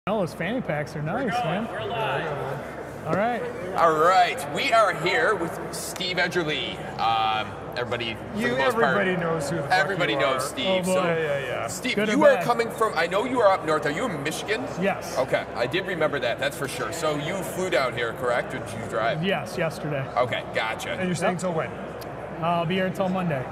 Oh, those fanny packs are nice, man. We're live. All right. All right, we are here with Steve Edgerly. Everybody, for the most part, knows who the fuck everybody you knows are. Steve. Oh, boy. So, Yeah. Steve, Good or you are bad? coming from. I know you are up north. Are you in Michigan? Yes. Okay, I did remember that. That's for sure. So you flew down here, correct? Or did you drive? Yes, yesterday. Okay, gotcha. And you're staying till when? I'll be here until Monday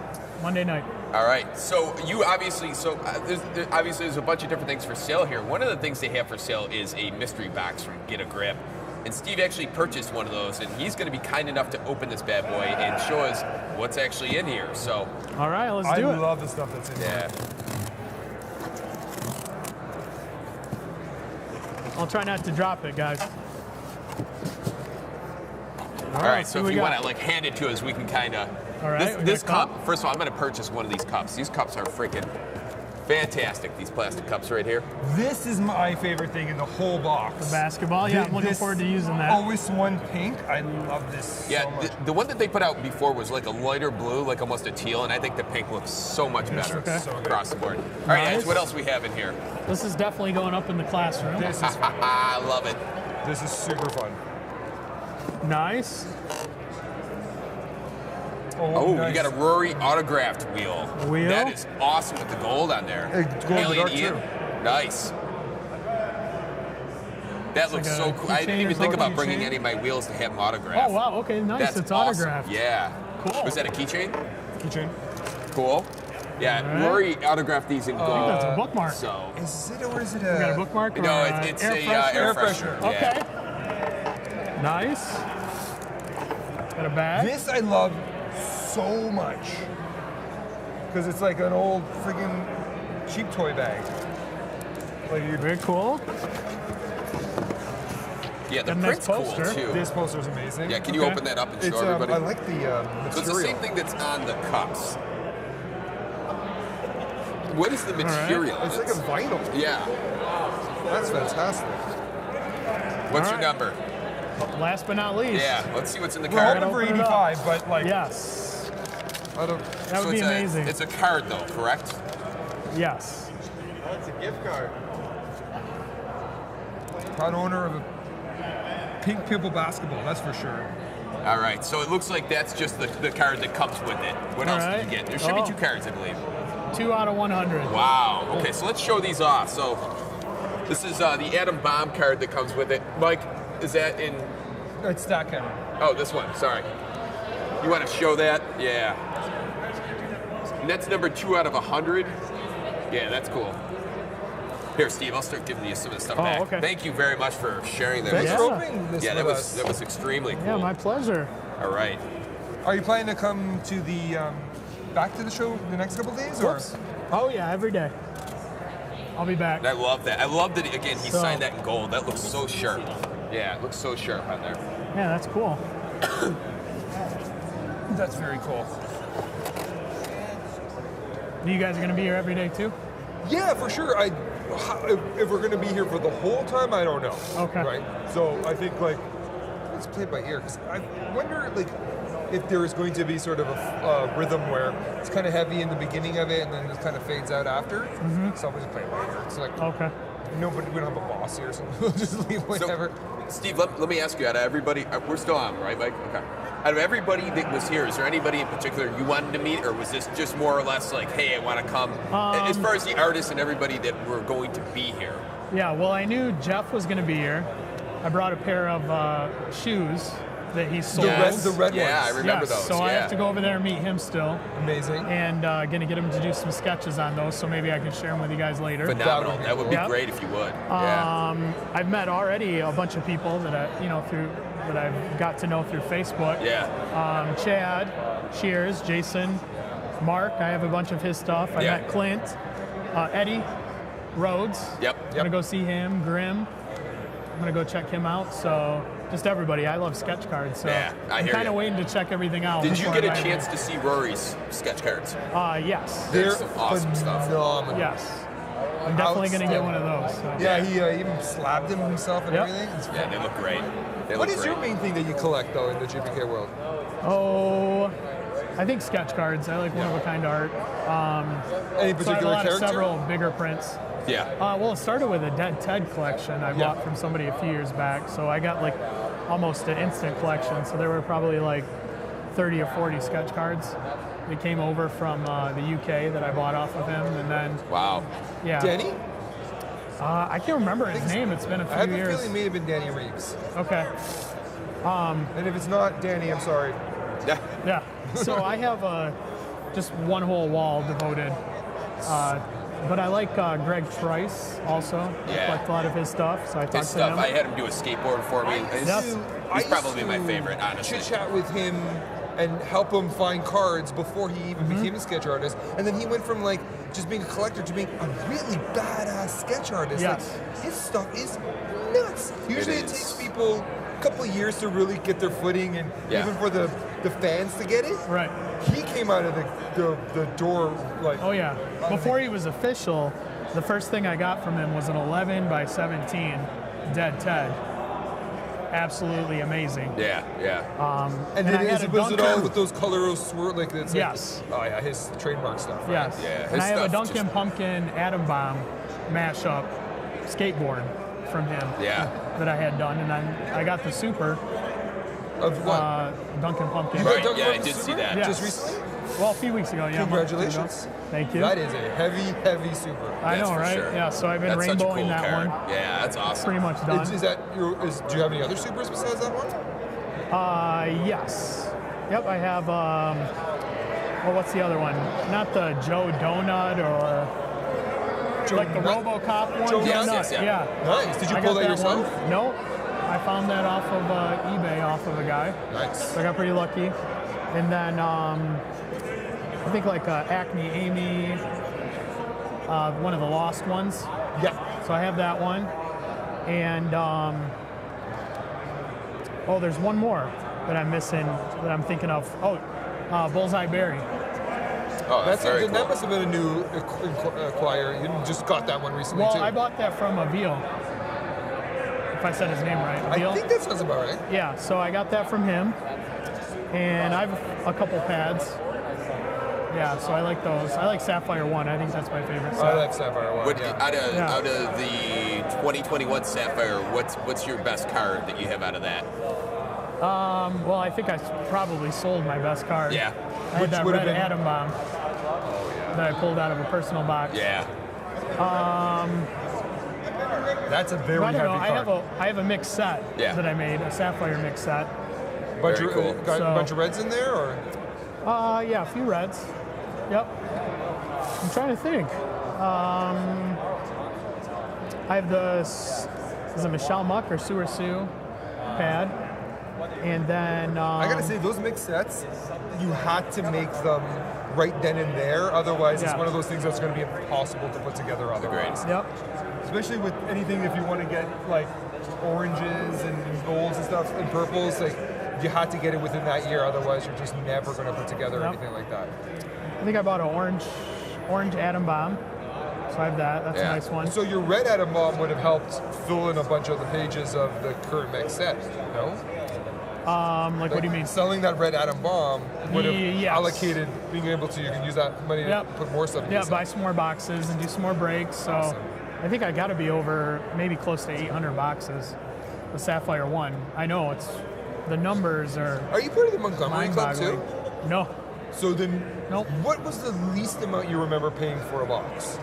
night. All right. So you obviously, there's a bunch of different things for sale here. One of the things they have for sale is a mystery box from Get a Grip. And Steve actually purchased one of those, and he's going to be kind enough to open this bad boy and show us what's actually in here. So, All right, let's do it. I love the stuff that's in yeah. I'll try not to drop it, guys. All right, see so what if we you got. want to hand it to us, we can kind of. All right, we This got a cup. First of all, I'm going to purchase one of these cups. These cups are freaking fantastic. These plastic cups right here. This is my favorite thing in the whole box. The basketball, yeah, I'm looking forward to using that. Always one pink. I love this Yeah, so much. the one that they put out before was like a lighter blue, like almost a teal, and I think the pink looks so much better Okay. So good. across the board. All right, Nice. guys, what else we have in here? This is definitely going up in the classroom. This is I love it. this is super fun. Nice. Oh, nice. you got a Rory autographed wheel. Wheel? That is awesome with the gold on there. It's gold in the Alien dark, Ian. too. Nice. That looks like so a cool. I didn't keychain even or think about something? bringing Keychain? any of my wheels to have them autographed. Oh, wow, okay, nice. That's It's awesome. autographed. Yeah. Cool. Was that a keychain? Keychain. Cool. Yeah, All right. Rory autographed these in I think gold. that's a bookmark. So. Is it or is it You got a bookmark? No, or, it's air a freshener? air freshener. freshener. Okay. Yeah. Nice. Got a bag. This I love so much because it's like an old friggin' cheap toy bag. Like you, Very cool. Yeah, the Got a nice print's cool poster. too. this poster's amazing. Yeah, can you Okay. open that up and show It's everybody? I like the material. So it's the same thing that's on the cups. What is the material? It's like a vinyl. Yeah. That's fantastic. What's All your right. number? Last but not least. Yeah. Let's see what's in the We're card. hoping for Open it up. 85, but like Yes. I don't. That would be amazing. It's a card though, correct? Yes. That's a gift card. Proud owner of a Pink Pupil basketball, that's for sure. All right. So it looks like that's just the card that comes with it. What else All did right. you get? There should be Oh. 2 cards, I believe. 2 out of 100. Wow. Okay, so let's show these off. So this is the Atom Bomb card that comes with it. Mike, is that in? It's that camera. Oh, this one. Sorry. You want to show that? Yeah. And that's number 2 out of 100. Yeah, that's cool. Here, Steve, I'll start giving you some of the stuff back. okay. Thank you very much for sharing that. Thanks with for us. Yeah. opening this Yeah, with us. that was extremely cool. Yeah, my pleasure. All right. Are you planning to come to the back to the show the next couple of days, or? Oh, yeah, every day. I'll be back. I love that. I love that, again, he So- signed that in gold. That looks so sharp. Yeah, it looks so sharp on there. Yeah, that's cool. That's very cool. You guys are going to be here every day, too? Yeah, for sure. If we're gonna be here for the whole time, I don't know. Okay. Right. So I think like let's play it by ear because I wonder like if there is going to be sort of a rhythm where it's kind of heavy in the beginning of it and then it kind of fades out after. Mm-hmm. So we just play it by ear. It's like Okay. nobody, we don't have a boss here, so we'll just leave whatever. So, Steve, let me ask you, out of everybody, we're still on, right, Mike? Okay. Out of everybody that was here, is there anybody in particular you wanted to meet, or was this just more or less like, hey, I want to come? As far as the artists and everybody that were going to be here. Yeah, well, I knew Jeff was going to be here. I brought a pair of shoes that he sold. The red Yeah, ones. I remember Yes, those. so yeah. I have to go over there and meet him still. Amazing. And going to get him to do some sketches on those, so maybe I can share them with you guys later. Phenomenal. That would be Yep. great if you would. Yeah. I've met already a bunch of people that I've got to know through Facebook. Yeah. Chad, Shears, Jason, Mark. I have a bunch of his stuff. I Yeah. met Clint, Eddie, Rhodes. Yep. I'm gonna go see him. Grim. I'm gonna go check him out. So just everybody. I love sketch cards. So Yeah, I I'm hear kind of ya. waiting to check everything out. Did you before get a I buy chance them. to see Rory's sketch cards? Yes. There's some awesome stuff. phenomenal. Yes. I'm definitely gonna get one of those. So. Yeah, he even slabbed him himself and Yep. everything. It's Yeah, they look great. They What look is great. your main thing that you collect though in the GPK world? Oh, I think sketch cards. I like one-of-a-kind art. Any So I have a particular lot of character? several bigger prints. Yeah. Well, it started with a Dead Ted collection I bought from somebody a few years back. So I got like almost an instant collection. So there were probably like 30 or 40 sketch cards. They came over from the UK that I bought off of him, and then Wow. yeah. Danny? I can't remember his name. It's been a I have few a years. feeling it may have been Danny Reeves. Okay. And if it's not Danny, I'm sorry. Yeah. Yeah. So I have just one whole wall devoted. But I like Greg Trice also. I collect a lot of his stuff. So I His talked to stuff. him. I had him do a skateboard for me. He's probably my favorite, honestly. Chit chat with him and help him find cards before he even became a sketch artist. And then he went from like just being a collector to being a really badass sketch artist. Yes. Like, his stuff is nuts. Usually it is. takes people a couple of years to really get their footing, and even for the fans to get it. Right. He came out of the door like. Oh yeah. Before he was official, the first thing I got from him was an 11 by 17 Dead Ted. Absolutely amazing. And and then I had a was it all Duncan- with those color swirl like it's Yes. Like, oh yeah, his trademark stuff. Right? Yes. Yeah, And his I have a stuff Duncan just- Pumpkin Atom Bomb mashup skateboard from him that I had done, and then I got the super Of what? Duncan Pumpkin. Right, Duncan yeah, I Pumpkin did see Super? that. Yes. Just recently? Well, a few weeks ago, yeah. a month or two ago. Congratulations. Thank you. That is a heavy super. I That's know, for right? sure. Yeah, so I've been That's such a rainbowing cool that card. one. Yeah, that's awesome. Pretty much done. Is that do you have any other supers besides that one? Yes. Yep, I have, what's the other one? Not the Joe Donut or like the Nut? RoboCop one? Joe Joe Yes, Nut, yes, yeah. yeah. Nice. Did you I pull got that yourself? one. No, I found that off of eBay off of a guy. Nice. So I got pretty lucky. And then I think like Acme Amy, one of the lost ones. Yeah. So I have that one. And there's one more that I'm missing that I'm thinking of. Bullseye Berry. Oh, that's very cool. That must have been a new acquire. You just got that one recently Well, too. I bought that from Avil. If I said his name right. Avil? I think that sounds about right. Yeah, so I got that from him. And I have a couple pads. Yeah, so I like those. I like Sapphire 1. I think that's my favorite set. I like Sapphire One. What, Yeah. out of the 2021 Sapphire, what's your best card that you have out of that? Well, I think I probably sold my best card. Yeah. I had that would have red been- Atom Bomb that I pulled out of a personal box. Yeah. That's a very I don't heavy know. card. I have a mixed set that I made, a Sapphire mixed set. Very cool. Got So- a bunch of reds in there, or Yeah, a few reds. Yep. I'm trying to think. I have is it Michelle Muck or Sue pad? And then I gotta say those mixed sets, you had to make them right then and there. Otherwise, it's Yeah. one of those things that's going to be impossible to put together otherwise. Yep. Especially with anything, if you want to get like oranges and golds and stuff and purples, like you had to get it within that year. Otherwise, you're just never going to put together anything like that. I think I bought an orange Atom Bomb. So I have that. That's a nice one. So your red Atom Bomb would have helped fill in a bunch of the pages of the current mix set, no? Like what do you mean? Selling that red Atom Bomb would have Yes. allocated being able to, you can use that money to put more stuff in Yeah, the set. buy some more boxes and do some more breaks. So I think I got to be over maybe close to 800 boxes. The Sapphire 1. I know the numbers are Are you part of the Montgomery Club too? mind-boggling. No. So then, Nope. what was the least amount you remember paying for a box?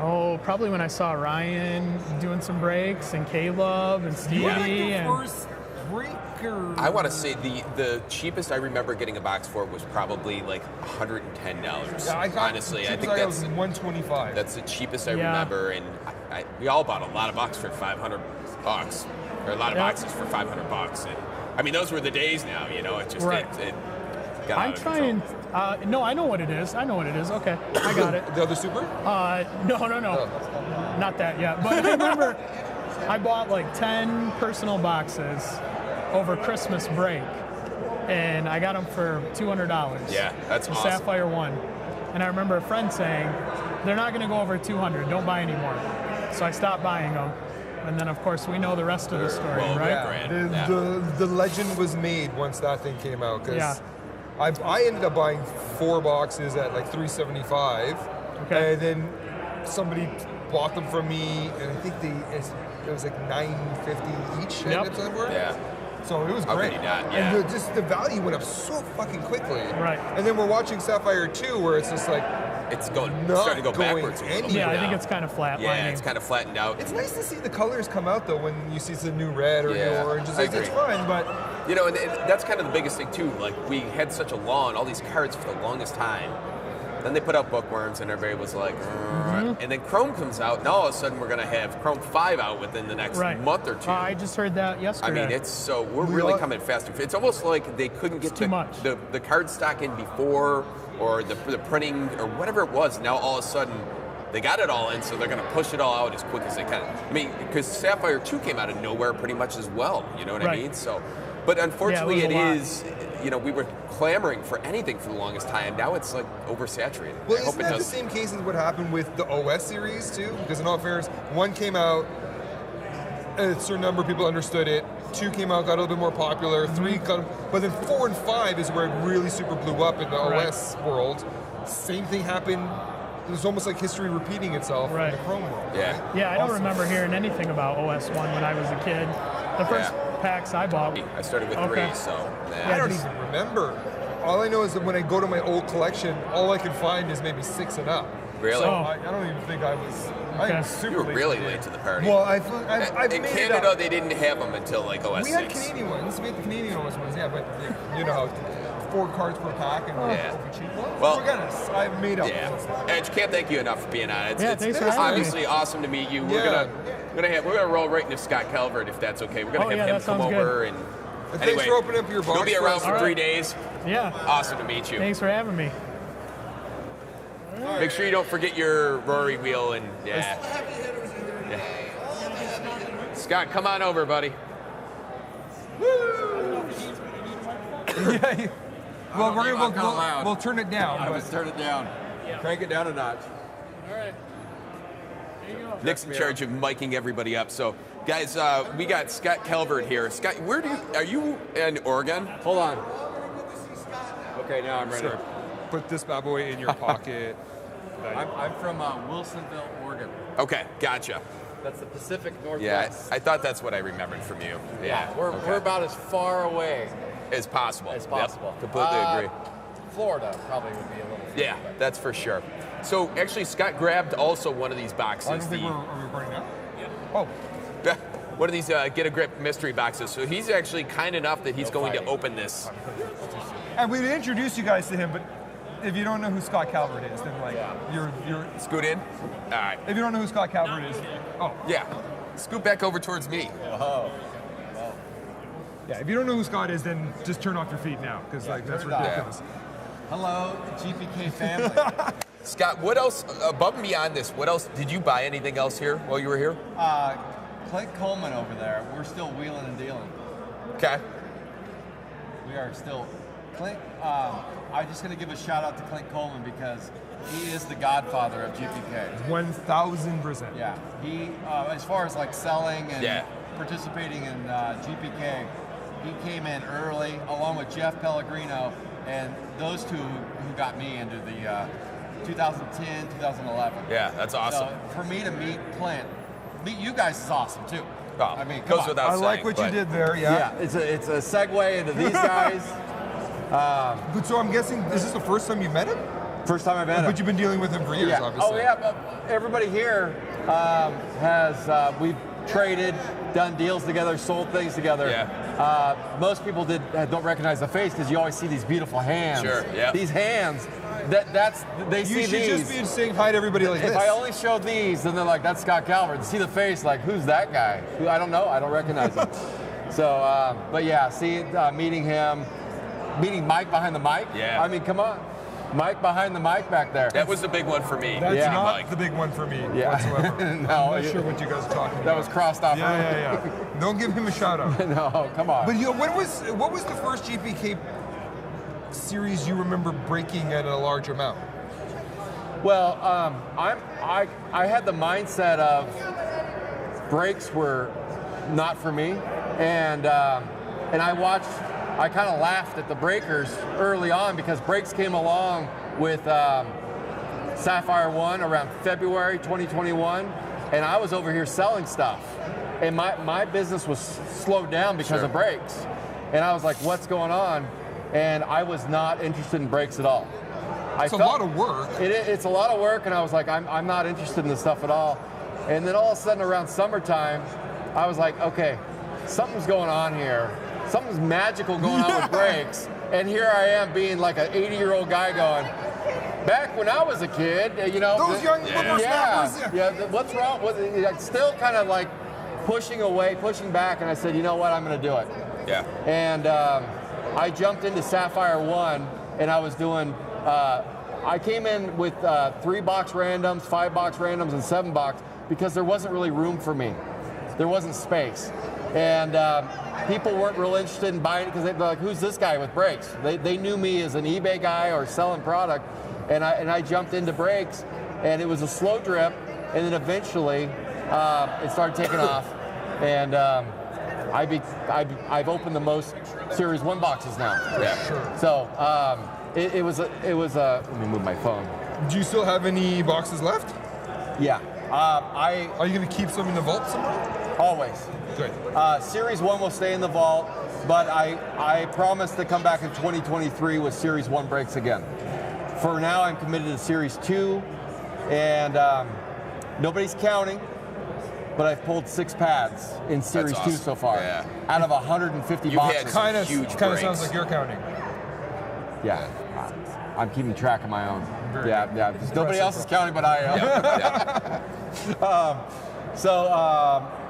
Oh, probably when I saw Ryan doing some breaks and Caleb and Stevie. first breaker. I want to say the cheapest I remember getting a box for was probably like $110. Yeah, I got, Honestly, I think was that's $125. the cheapest I Yeah. remember, and we all bought a lot of boxes for $500, or a lot of boxes for $500. And I mean, those were the days. Now, it just Right. it got I'm out of control. trying. No, I know what it is. Okay, I got it. The other super? No. Not that yet. But I remember I bought like 10 personal boxes over Christmas break, and I got them for $200. Yeah, that's the awesome. Sapphire 1. And I remember a friend saying, they're not going to go over 200. Don't buy anymore. So I stopped buying them. And then, of course, we know the rest of the story, well, right? yeah. Grand, The legend was made once that thing came out. Cause Yeah. I ended up buying 4 boxes at like $375. Okay. And then somebody bought them from me, and I think it was like $9.50 each. Yep. Yeah. So it was How great. could you not? Yeah. And just the value went up so fucking quickly. Right. And then we're watching Sapphire 2, where it's just like It's not starting to go going backwards a little bit Yeah, I now. think it's kind of flatlining. Yeah, it's kind of flattened out. it's nice to see the colors come out though when you see the new red or Yeah, new orange. I It's agree. fine, but You know, and that's kind of the biggest thing too. Like we had such a lawn, all these cards for the longest time. Then they put out bookworms, and everybody was like, and then Chrome comes out, and all of a sudden we're gonna have Chrome 5 out within the next month or two. I just heard that I yesterday. mean, we're really coming faster. It's almost like they couldn't get too much. the card stock in before, or the printing, or whatever it was. Now all of a sudden, they got it all in, so they're going to push it all out as quick as they can. I mean, because Sapphire 2 came out of nowhere pretty much as well. You know what I mean? So, but unfortunately, Yeah, it it was is. You know, we were clamoring for anything for the longest time. Now it's like oversaturated. well, I hope isn't it that the does. same case as what happened with the OS series too? Because in all fairness, 1 came out, a certain number of people understood it. 2 came out, got a little bit more popular. 3 got, but then 4 and 5 is where it really super blew up in the OS world. Same thing happened. It was almost like history repeating itself in the Chrome world. Yeah. Right? Yeah, I don't Awesome. remember hearing anything about OS 1 when I was a kid. The first packs I bought. I started with Okay. 3, so I don't just- even remember. All I know is that when I go to my old collection, all I can find is maybe 6 and up. Really? So Oh. I don't even think I was. I Okay. was super You were late really to the late game. to the party. Well, I've in made it Canada, up. they didn't have them until like OS We 6. had Canadian ones. We had the Canadian OS ones, yeah, but you know how 4 cards per pack and Yeah. cheap. Well- We're gonna. I've made up. Yeah, Edge, can't thank you enough for being on. It's, Yeah, it's, thanks for it's having me. obviously awesome to meet you. Yeah. We're gonna roll right into Scott Calvert if that's okay. We're gonna Oh, have yeah, him that come sounds over and. And Anyway, thanks for opening up your box. You'll be around for All 3 right. days. Yeah. Awesome to meet you. Thanks for having me. Make sure you don't forget your Rory wheel and yeah. Scott, come on over, buddy. Yeah. Well, loud. we'll turn it down. I but- would turn it down. Crank it down a notch. All right. There you go. Nick's in charge of miking everybody up. So, guys, we got Scott Calvert here. Scott, are you in Oregon? Hold on. Okay, now I'm ready. Sure. Put this bad boy in your pocket. I'm from Wilsonville, Oregon. Okay, gotcha. That's the Pacific Yeah, Northwest. I thought that's what I remembered from you. Yeah, we're, okay. we're about as far away as possible. as Yep, possible. completely agree. Florida probably would be a little. Yeah, that's for sure. So actually, Scott grabbed also one of these boxes. I don't think are we recording now? Yeah. Oh, One of these Get a Grip mystery boxes. So he's actually kind enough that he's going to open this. and we'd introduce you guys to him, but if you don't know who Scott Calvert is, then like you're. Scoot in. All right. If you don't know who Scott Calvert is, Yeah. Scoot back over towards me. yeah. If you don't know who Scott is, then just turn off your feet now, because like that's turn it off. ridiculous. Hello, GPK family. Scott, what else above and beyond this? What else did you buy? Anything else here while you were here? Clint Coleman over there. We're still wheeling and dealing. Okay. We are still. Clint, I'm just going to give a shout out to Clint Coleman because he is the godfather of GPK. 1,000%. Yeah, he as far as like selling and Yeah. participating in GPK, he came in early along with Jeff Pellegrino, and those two who got me into the 2010, 2011. Yeah, that's awesome. So for me to meet Clint, meet you guys is awesome too. Oh, I mean, come goes on. without I like saying, what you but- did there. Yeah, it's a segue into these guys. But so I'm guessing, is this the first time you met him? First time I met him. But you've been dealing with him for years, Yeah. obviously. Oh yeah, but everybody here has we've traded, done deals together, sold things together. Yeah. Most people don't recognize the face because you always see these beautiful hands. Sure, yeah. These hands, they You see should these. just be saying hi to everybody like If this. I only showed these, then they're like, "That's Scott Calvert." And see the face, like, "Who's that guy?" Who I don't know. I don't recognize him. So, but yeah, meeting him, meeting Mike behind the mic. Yeah. I mean, come on, Mike behind the mic back there. That was the big one for me. That's Yeah. not Mike. the big one for me Yeah. whatsoever. No, I'm not sure what you guys are talking about. That was crossed off. Yeah. Don't give him a shout out. No, come on. But what was the first GPK series you remember breaking at a large amount? Well, I had the mindset of breaks were not for me, and I kind of laughed at the breakers early on because breaks came along with Sapphire 1 around February 2021, and I was over here selling stuff. And my business was slowed down because of brakes. And I was like, what's going on? And I was not interested in brakes at all. It's a lot of work. It's a lot of work, and I was like, I'm not interested in this stuff at all. And then all of a sudden around summertime, I was like, okay, something's going on here. Something's magical going on with brakes. And here I am being like an 80-year-old guy going, back when I was a kid, Those young whippersnappers. What's wrong with it? Still kind of like pushing back, and I said, you know what, I'm going to do it. Yeah. And I jumped into Sapphire 1, and I was doing, I came in with 3-box randoms, 5-box randoms, and 7-box because there wasn't really room for me. There wasn't space. And people weren't real interested in buying it because they'd be like, who's this guy with brakes? They knew me as an eBay guy or selling product, and I jumped into brakes, and it was a slow drip, and then eventually it started taking off, and I've opened the most Series 1 boxes now. Yeah. Sure. So it was let me move my phone. Do you still have any boxes left? Yeah. Are you going to keep some in the vault somewhere? Always. Good. Series 1 will stay in the vault, but I promise to come back in 2023 with Series 1 brakes again. For now, I'm committed to Series 2, and nobody's counting, but I've pulled 6 pads in Series 2 so far, out of 150 boxes. Kind of huge sounds breaks. like you're counting. Yeah, I'm keeping track of my own. Very Yeah. Nobody else is counting, but I am.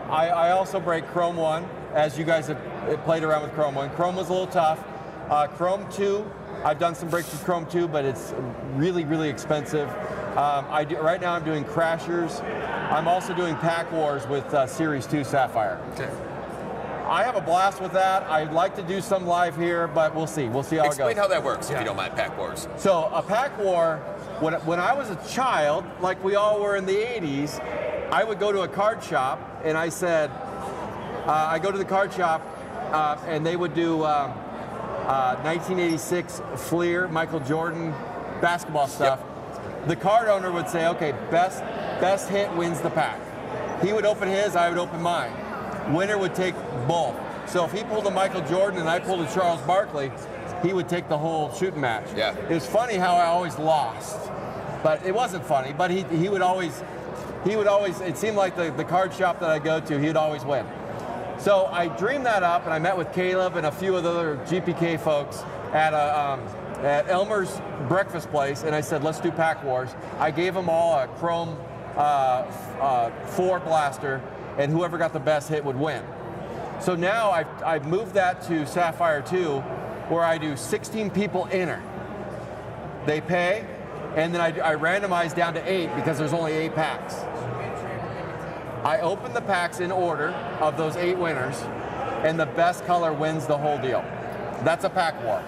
I also break Chrome 1, as you guys have played around with Chrome 1. Chrome was a little tough. Chrome 2, I've done some breaks with Chrome 2, but it's really, really expensive. Right now I'm doing Crashers. I'm also doing Pack Wars with Series 2 Sapphire. Okay. I have a blast with that. I'd like to do some live here, but we'll see. We'll see how it goes. Explain how that works, if you don't mind, Pack Wars. So a Pack War, when I was a child, like we all were in the 80s, I would go to a card shop, and I said, I go to the card shop, and they would do 1986 Fleer, Michael Jordan basketball stuff. Yep. The card owner would say, okay, best hit wins the pack. He would open his, I would open mine. Winner would take both. So if he pulled a Michael Jordan and I pulled a Charles Barkley, he would take the whole shooting match. Yeah. It was funny how I always lost, but it wasn't funny. But he would always. It seemed like the card shop that I go to, he would always win. So I dreamed that up, and I met with Caleb and a few of the other GPK folks at Elmer's breakfast place, and I said, let's do Pack Wars. I gave them all a Chrome 4 blaster, and whoever got the best hit would win. So now I've moved that to Sapphire 2, where I do 16 people enter. They pay, and then I randomize down to 8 because there's only 8 packs. I open the packs in order of those 8 winners, and the best color wins the whole deal. That's a Pack War.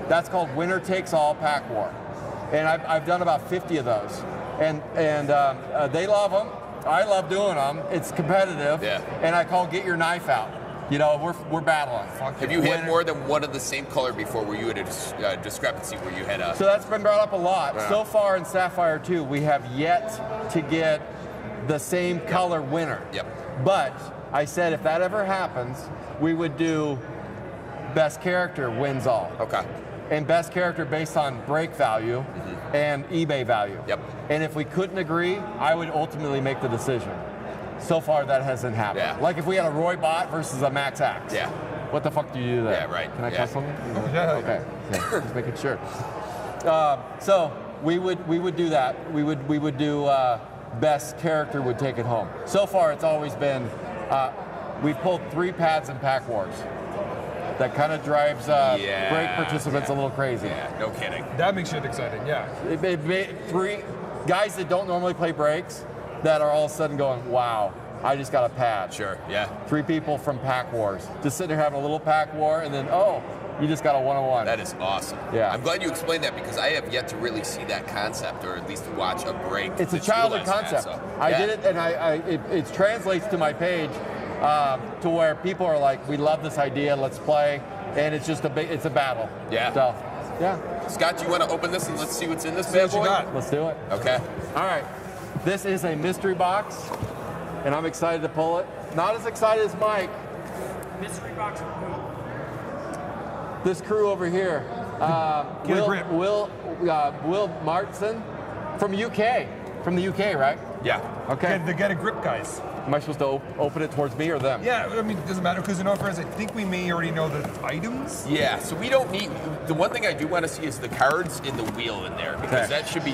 That's called Winner Takes All Pack War. And I've done about 50 of those. And they love them. I love doing them. It's competitive. Yeah. And I call Get Your Knife Out. We're battling. Have you had more than one of the same color before? Were you at a discrepancy where you had a... So that's been brought up a lot. Yeah. So far in Sapphire 2, we have yet to get the same color winner. Yep. But I said if that ever happens, we would do best character wins all. Okay. And best character based on break value and eBay value. Yep. And if we couldn't agree, I would ultimately make the decision. So far, that hasn't happened. Yeah. Like if we had a Roy Bot versus a Max Axe. Yeah. What the fuck do you do there? Yeah, right. Can I Yeah. cuss something? Yeah. Okay. Just making sure. So we would do that. We would do best character would take it home. So far, it's always been we've pulled 3 pads in Pack Wars. That kind of drives break participants a little crazy. Yeah, no kidding. That makes it exciting, yeah. It made 3 guys that don't normally play breaks that are all of a sudden going, wow, I just got a pad. Sure, yeah. 3 people from Pack Wars. Just sitting there having a little Pack War, and then, you just got a 1-on-1. That is awesome. Yeah. I'm glad you explained that because I have yet to really see that concept, or at least watch a break. It's a that's childhood utilized concept. that, so, I yeah. did it, and it translates to my page to where people are like, we love this idea, let's play, and it's just it's a battle. Yeah. So Yeah. Scott, do you want to open this and let's see what's in this See bad what you boy? got. Let's do it. Okay. All right. This is a mystery box, and I'm excited to pull it. Not as excited as Mike. Mystery box of who? This crew over here. Get a grip. Will Martson from UK. From the UK, right? Yeah. Okay. Get a grip, guys. Am I supposed to open it towards me or them? Yeah, I mean, it doesn't matter because in all fairness, I think we may already know the items. Yeah, so we don't need, the one thing I do want to see is the cards in the wheel in there, because Okay. that should be,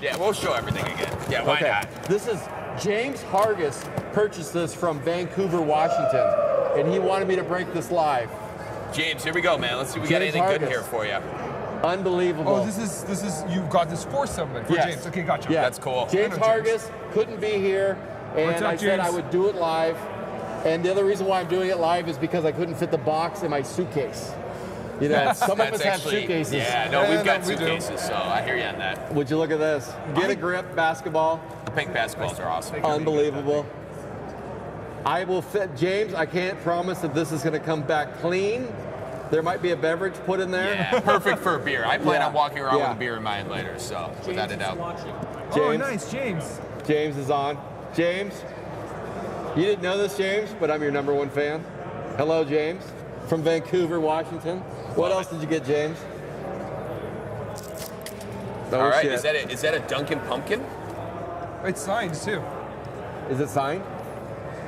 yeah, we'll show everything again. Yeah, why Okay. not? This is James Hargis purchased this from Vancouver, Washington, and he wanted me to break this live. James, here we go, man. Let's see if we got James anything good Hargis. here for you. Unbelievable. Oh, this is you got this for someone, for Yes. James. Okay, gotcha. Yeah. That's cool. James I know James. Hargis couldn't be here, and What's up, I said I James? would do it live. And the other reason why I'm doing it live is because I couldn't fit the box in my suitcase. You know, some of us That's have actually, suitcases. yeah, no, Yeah, we've got no, we do. suitcases, so I hear you on that. Would you look at this? Get a grip, basketball. The pink basketballs are awesome. Unbelievable. I will fit, James, I can't promise that this is going to come back clean. There might be a beverage put in there. Yeah, perfect for a beer. I plan Yeah. on walking around Yeah. with a beer in mine later, so without a doubt. Oh, James. nice, James. James is on. James, you didn't know this, James, but I'm your #1 fan. Hello, James, from Vancouver, Washington. What else did you get, James? Oh, All right, shit. is that a Dunkin' Pumpkin? It's signed too. Is it signed?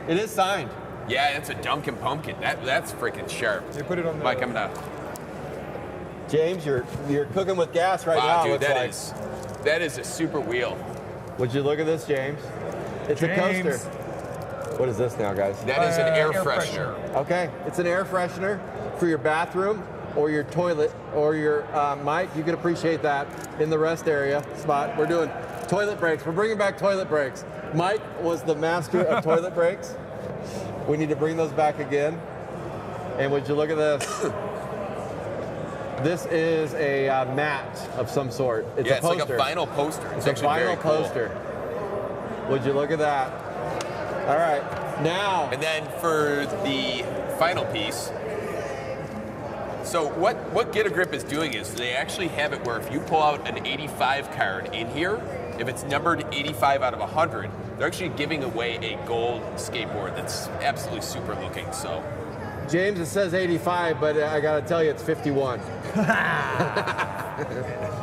It is signed. Yeah, it's a Dunkin' Pumpkin. That's freaking sharp. They put it on the. Mike, I'm gonna. James, you're cooking with gas right now. Wow, dude, looks that is a super wheel. Would you look at this, James? It's a James. coaster. What is this now, guys? That is an air air freshener. Okay, it's an air freshener for your bathroom or your toilet or your, Mike, you can appreciate that in the rest area spot. We're doing toilet breaks. We're bringing back toilet breaks. Mike was the master of toilet breaks. We need to bring those back again. And would you look at this? This is a mat of some sort. It's Yeah, a it's poster. like a vinyl poster. It's a actually very vinyl cool. poster. Would you look at that? All right, now. And then for the final piece, so what Get a Grip is doing is they actually have it where if you pull out an 85 card in here, if it's numbered 85 out of 100, they're actually giving away a gold skateboard that's absolutely super looking. So James, it says 85, but I gotta tell you, it's 51.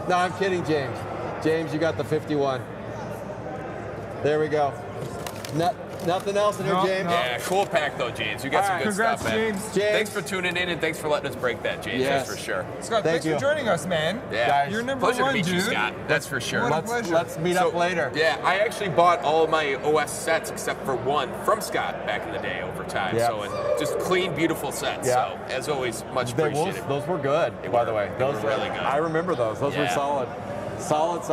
No, I'm kidding, James. James, you got the 51. There we go. Nothing else in here, No, James? no. yeah, cool pack though, James. You got All some right, good Congrats, stuff, man. James. James. Thanks for tuning in and thanks for letting us break that, James. Yes. That's for sure. Scott, Thank thanks you. for joining us, man. Yeah, Guys, You're number pleasure one, to meet you, dude. Scott. That's for sure. What a Let's pleasure. meet up later. Yeah, I actually bought all of my OS sets except for one from Scott back in the day over time. Yeah. So just clean, beautiful sets. Yeah. So as always, much appreciated. Those were good, They by were. the way. They were Those really good. I remember those. Those were Yeah. solid. Solid.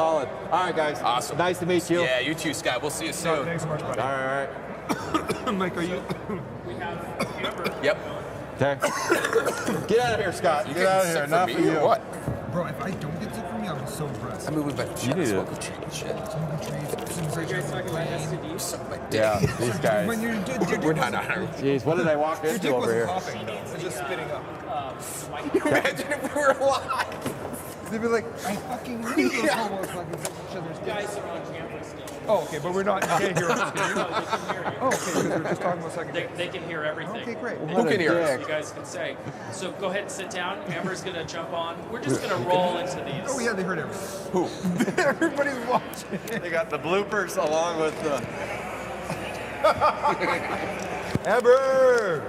All right, guys. Awesome. Nice to meet you. Yeah, you too, Scott. We'll see you soon. Thanks so much, buddy. All right. Mike, are you? Yep. Okay. Get out of here, Scott. You Get out of getting here. sick Not for for me you. or what? Bro, if I don't get sick from you, I'm so impressed. I mean, we've been need to- smoking tree and shit. Smoking trees, as soon as I jump on the plane. Suck my dick. Yeah, these guys. When your dick We're wasn't- not on our. Jeez, what did I walk Your into dick over wasn't here? coughing, it's just spitting up. Imagine if we were alive. They'd be like, I fucking knew those homos fucking suck each other's dicks. Oh, okay, but we're not gay here on the screen. Oh, okay, because we're just talking about sucking dicks. They can hear everything. Okay, great. Who can hear us? You guys can say. So go ahead and sit down. Amber's going to jump on. We're just going to roll into these. Oh, yeah, they heard everything. Who? Everybody's watching. They got the bloopers along with the. Amber!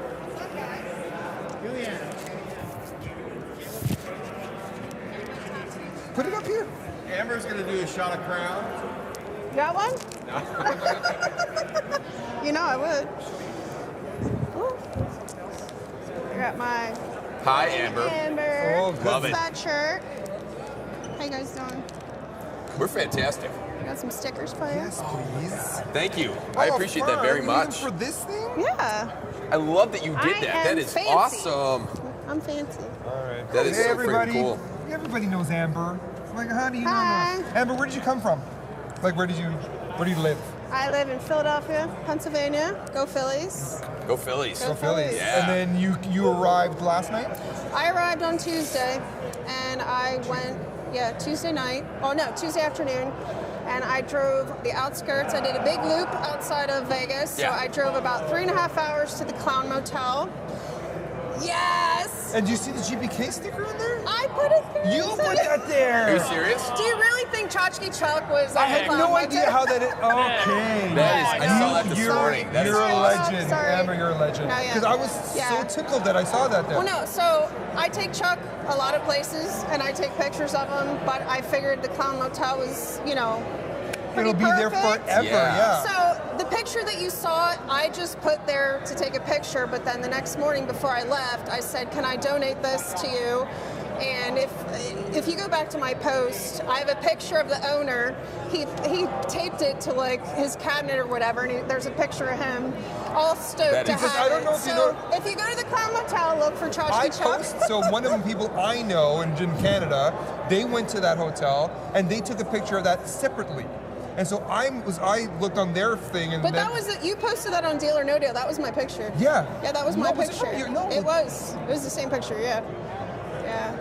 Put it up here. Amber's gonna do a shot of Crown. Got one? You know I would. Ooh. I got my Hi, Amber. Amber Oh, good. Love it. sweatshirt. How you guys doing? We're fantastic. Got some stickers for you? Yes, please. Thank you. I Oh, appreciate that fun. very Even much. For this thing? Yeah. I love that you did I that. am That is fancy. awesome. I'm fancy. All right. That is hey, so freaking everybody. cool. Everybody knows Amber. I'm like, how do you Hi. know? Amber, where did you come from? Like, where do you live? I live in Philadelphia, Pennsylvania. Go Phillies. Go Phillies. Go Phillies. Phillies. Yeah. And then you arrived last night? I arrived on Tuesday, and and I went, Tuesday night. Oh no, Tuesday afternoon. And I drove the outskirts. I did a big loop outside of Vegas. Yeah. So I drove about 3.5 hours to the Clown Motel. Yes! And do you see the GPK sticker in there? I put it there. You put that there. Are you serious? Do you really think Tchotchke Chuck was I had no idea how that is. Okay. That is, I saw that this morning. That is You're a awesome. legend, Sorry. Amber. You're a legend. No, yeah. Because I was Yeah. so tickled that I saw that there. Well, no, so I take Chuck a lot of places, and I take pictures of him, but I figured the Clown Motel was, pretty It'll be there perfect. forever. Yeah. So the picture that you saw, I just put there to take a picture, but then the next morning before I left, I said, can I donate this to you? And if you go back to my post, I have a picture of the owner. He taped it to like his cabinet or whatever, and there's a picture of him all stoked to Because have I don't know it. if you So know- if you go to the Clown Motel, look for I Tchotchke Chuck. post, so one of the people I know in Canada, they went to that hotel and they took a picture of that separately. And so I looked on their thing and But then, that was you posted that on Deal or No Deal. That was my picture. Yeah. Yeah, that was No, my was it picture. from your- no, it was. It was the same picture. Yeah. Yeah.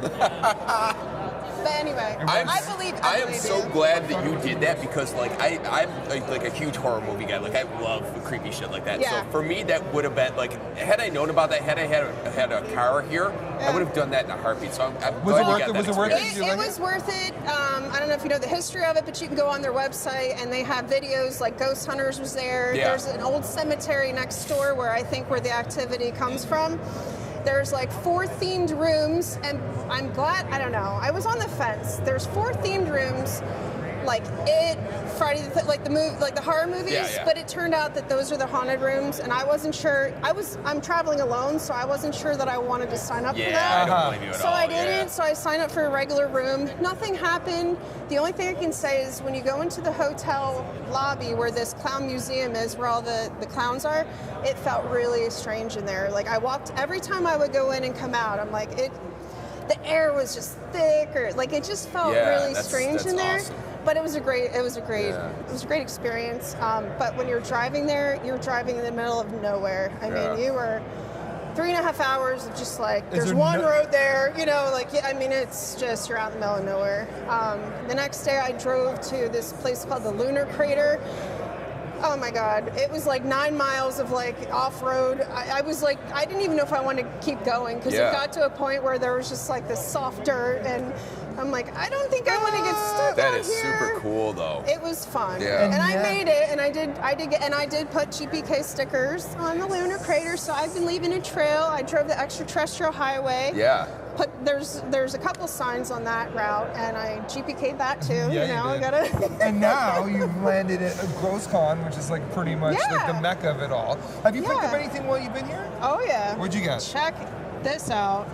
But anyway, I believe. I am believe so you. glad that you did that because I'm like a huge horror movie guy. Like I love creepy shit like that. Yeah. So for me, that would have been like, had I known about that, had I had a car here, I would have done that in a heartbeat. So I'm Was it glad you worth got it? that Was it worth it? experience. Did you It like was worth it. I don't know if you know the history of it, but you can go on their website and they have videos like Ghost Hunters was there. Yeah. There's an old cemetery next door where I think where the activity comes from. There's like 4 themed rooms, and I'm glad, I don't know, I was on the fence. There's 4 themed rooms, like It, Friday, like the horror movies, Yeah. but it turned out that those are the haunted rooms, and I wasn't sure. I'm traveling alone, so I wasn't sure that I wanted to sign up for Yeah, that. I don't blame you at So all. I didn't. Yeah. So I signed up for a regular room. Nothing happened. The only thing I can say is when you go into the hotel lobby where this clown museum is, where all the clowns are, it felt really strange in there. Like I walked every time I would go in and come out. I'm like the air was just thick, or like it just felt Yeah, really that's strange in there. awesome. But it was a great experience. But when you're driving there, you're driving in the middle of nowhere. I mean, you were 3.5 hours of just like, there's there one no- road there, it's just, you're out in the middle of nowhere. The next day I drove to this place called the Lunar Crater. Oh my God, it was like 9 miles of like off-road. I was like, I didn't even know if I wanted to keep going because Yeah. it got to a point where there was just like this soft dirt, and I'm like, I don't think I want to get stuck That out is here. super cool though. It was fun, Yeah. and I Yeah. made it, and I did put GPK stickers on the Lunar Crater, so I've been leaving a trail. I drove the extraterrestrial highway. Yeah. There's a couple signs on that route, and I GPK'd that too. Yeah, I you did. gotta. And now you've landed at GrosCon, which is like pretty much like Yeah. the mecca of it all. Have you picked Yeah. up anything while you've been here? Oh yeah. What'd you get? Check this out.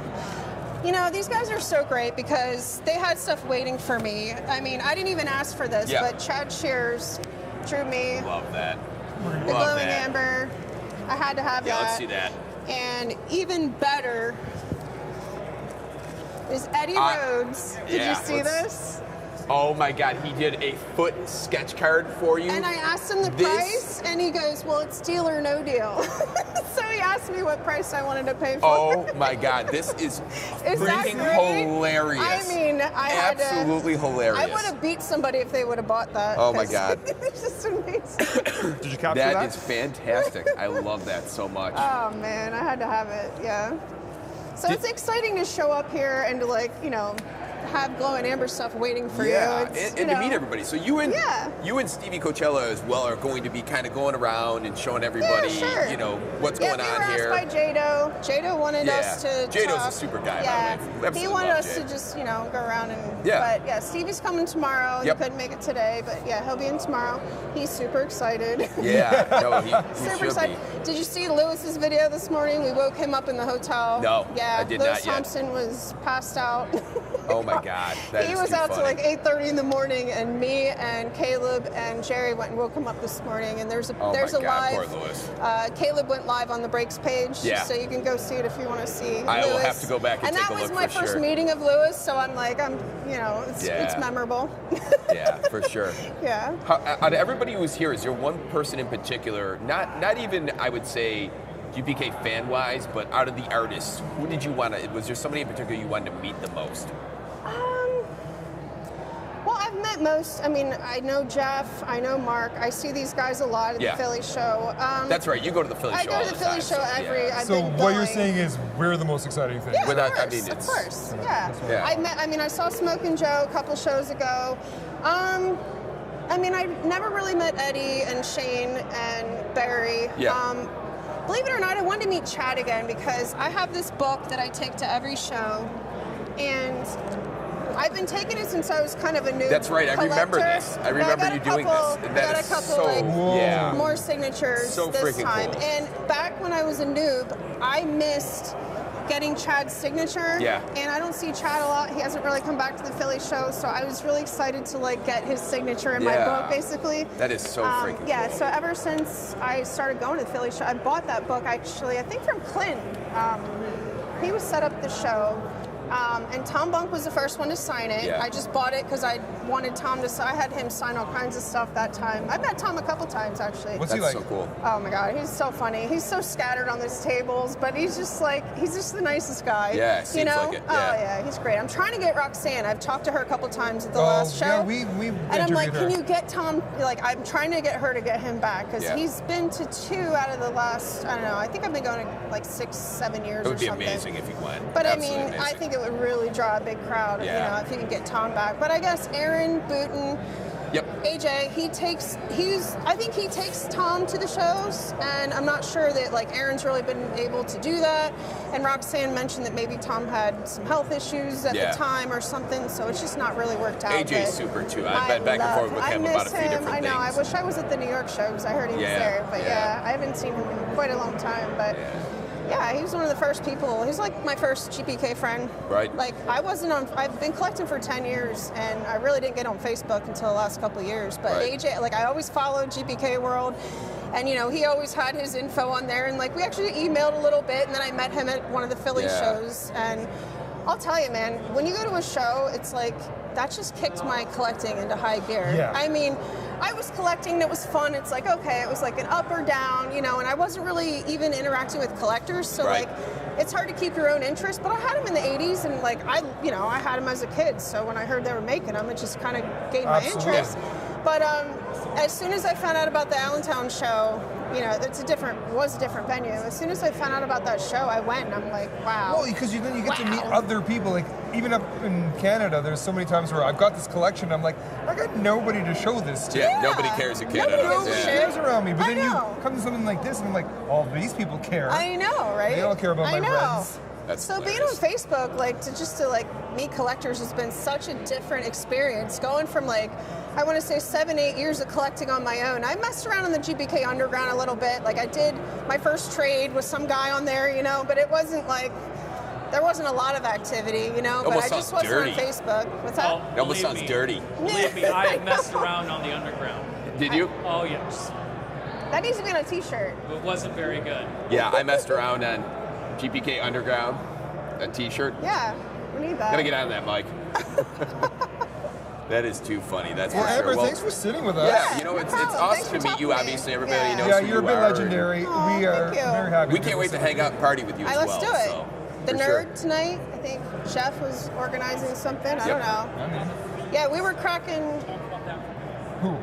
These guys are so great because they had stuff waiting for me. I mean, I didn't even ask for this, Yeah. but Chad Shears drew me Love that. the Love glowing that. amber. I had to have Yeah, that. let's see that. And even better is Eddie Rhodes. Did yeah, you see let's- this? Oh my God, he did a foot sketch card for you. And I asked him the This- price, and he goes, well, it's deal or no deal. So he asked me what price I wanted to pay for Oh my God, this is Is that freaking great? hilarious. I mean, I had to- absolutely hilarious. I would have beat somebody if they would have bought that. Oh my 'cause God. It's just amazing. Did you capture That is fantastic. I love that so much. Oh man, I had to have it. Yeah. So it's exciting to show up here and to have glowing amber stuff waiting for yeah, you. It's, and to meet everybody. So you and Stevie Coachella as well are going to be kind of going around and showing everybody, sure. what's Yeah, going we on were here. asked by Jado. Jado wanted us to Jado's talk. a super guy, Yeah, by the way. he Absolutely wanted love us Jay. to just go around and. Yeah. But yeah, Stevie's coming tomorrow. Yep. He couldn't make it today, but yeah, he'll be in tomorrow. He's super excited. Yeah, no, he Super should excited. be. Did you see Lewis's video this morning? We woke him up in the hotel. No, Yeah, I did Lewis not yet. Thompson was passed out. Oh my God, that He is was too out funny. till like 8:30 in the morning, and me and Caleb and Jerry went and woke him up this morning. And there's a Oh there's my a God, live. poor Lewis. Caleb went live on the Breaks page, Yeah. so you can go see it if you want to see. I will Lewis. have to go back and take that a was look my for first sure. meeting of Lewis, so I'm like, it's Yeah. memorable. Yeah, for sure. Yeah. Out of everybody who's here, is there one person in particular, not even, I would say, GPK fan-wise, but out of the artists, who did you want to, was there somebody in particular you wanted to meet the most? Well, I've met most. I mean, I know Jeff. I know Mark. I see these guys a lot at Yeah. the Philly show. That's right. You go to the Philly I show go all to the the Philly time, show so, every. yeah. I've So been what you're going. saying is we're the most exciting thing. Yeah, Without- of I course, mean, of it's- course. Yeah. Yeah. I mean, I saw Smoke and Joe a couple shows ago. I mean, I never really met Eddie and Shane and Barry. Yeah. Believe it or not, I wanted to meet Chad again because I have this book that I take to every show, and I've been taking it since I was kind of a new. That's right. I remember this. I remember you doing this. And that got is a couple so like yeah. more signatures So this freaking time. cool. And back when I was a noob, I missed getting Chad's signature. Yeah. And I don't see Chad a lot. He hasn't really come back to the Philly show, so I was really excited to like get his signature in my Yeah. book, basically. That is so freaking Yeah. cool. So ever since I started going to the Philly show, I bought that book actually. I think from Clint. He was set up the show. And Tom Bunk was the first one to sign it. Yeah. I just bought it because I wanted Tom to. I had him sign all kinds of stuff that time. I met Tom a couple times actually. What's That's he like? so cool. Oh my God, he's so funny. He's so scattered on these tables, but he's just the nicest guy. Yeah, seems you know? like it, Oh yeah. yeah, he's great. I'm trying to get Roxanne. I've talked to her a couple times at the Oh, last show. yeah, we and I'm like, interviewed can her. you get Tom? Like, I'm trying to get her to get him back because Yeah. he's been to 2 out of the last. I don't know. I think I've been going to like 6, 7 years It would or be something. amazing if you went. But Absolutely I mean, I amazing. think it would really draw a big crowd, Yeah. you know, if you can get Tom back. But I guess Aaron, Booten, Yep. AJ, I think he takes Tom to the shows, and I'm not sure that like Aaron's really been able to do that. And Roxanne mentioned that maybe Tom had some health issues at Yeah. the time or something, so it's just not really worked out. AJ's but super too. I've been back and forth with him I about miss a few him. different I know. things. I wish I was at the New York show because I heard he was Yeah, there. But yeah. I haven't seen him in quite a long time. But yeah, he was one of the first people. He's like my first GPK friend. Right. Like I've been collecting for 10 years, and I really didn't get on Facebook until the last couple of years. But Right. AJ, like I always followed GPK World, and you know he always had his info on there, and like we actually emailed a little bit, and then I met him at one of the Philly Yeah. shows, and I'll tell you, man, when you go to a show, it's like that just kicked my collecting into high gear. Yeah. I mean, I was collecting and it was fun. It's like, okay, it was like an up or down, you know, and I wasn't really even interacting with collectors. So Right. like, it's hard to keep your own interest, but I had them in the 80s and like, I had them as a kid. So when I heard they were making them, it just kind of gained my Absolutely. interest. But as soon as I found out about the Allentown show, you know, was a different venue. As soon as I found out about that show, I went and I'm like, wow. Well, because then you get to meet Wow. other people. Like even up in Canada, there's so many times where I've got this collection. I'm like, I got nobody to show this to. Yeah, nobody cares in Canada. Nobody Yeah. cares around me. But I then you know. come to something like this, and I'm like, all these people care. I know, right? They don't care about I my know. Reds. That's so hilarious. being on Facebook, like to meet collectors has been such a different experience. Going from like, I want to say 7, 8 years of collecting on my own. I messed around on the GPK Underground a little bit. Like I did my first trade with some guy on there, you know, but it wasn't like, there wasn't a lot of activity, you know, but Almost I just sounds wasn't dirty. on Facebook. What's that? It almost Believe sounds me. dirty. Believe me, I messed around on the underground. Did you? Oh yes, That needs to be on a t-shirt. it wasn't very good. Yeah, I messed around on GPK Underground, a T-shirt. Yeah, we need that. Gotta get out of that, Mike. That is too funny. That's Well, for sure. Amber, Well, thanks for sitting with us. yeah, you know, it's problem. Thanks awesome for to meet talking you. to me. Obviously, everybody Yeah. knows Yeah, who you're a you bit are. legendary. Aw, we are thank you. very happy. We to can't wait to visit hang out and party with you as Let's well. do it. So, The for Nerd sure. tonight, I think Chef was organizing something. I Yep. don't know. I mean, Yeah, we were cracking. who?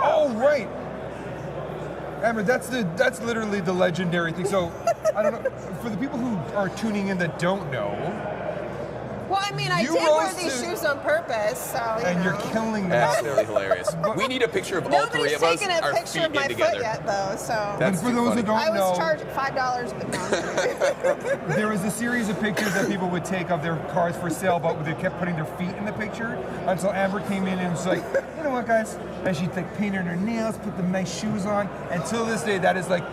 Oh, right. Amber, that's literally the legendary thing. So, I don't know, for the people who are tuning in that don't know, Well, I mean, I You did wear these roasted- shoes on purpose, so you and know. you're killing that. Absolutely hilarious. We need a picture of all three Nobody's of us, taken a our picture feet of my in together. foot yet, though. So And That's for too those funny. who don't I was know, charged $5, but no. there was a series of pictures that people would take of their cars for sale, but they kept putting their feet in the picture until Amber came in and was like, you know what, guys? And she like painted her nails, put the nice shoes on. Until this day, that is like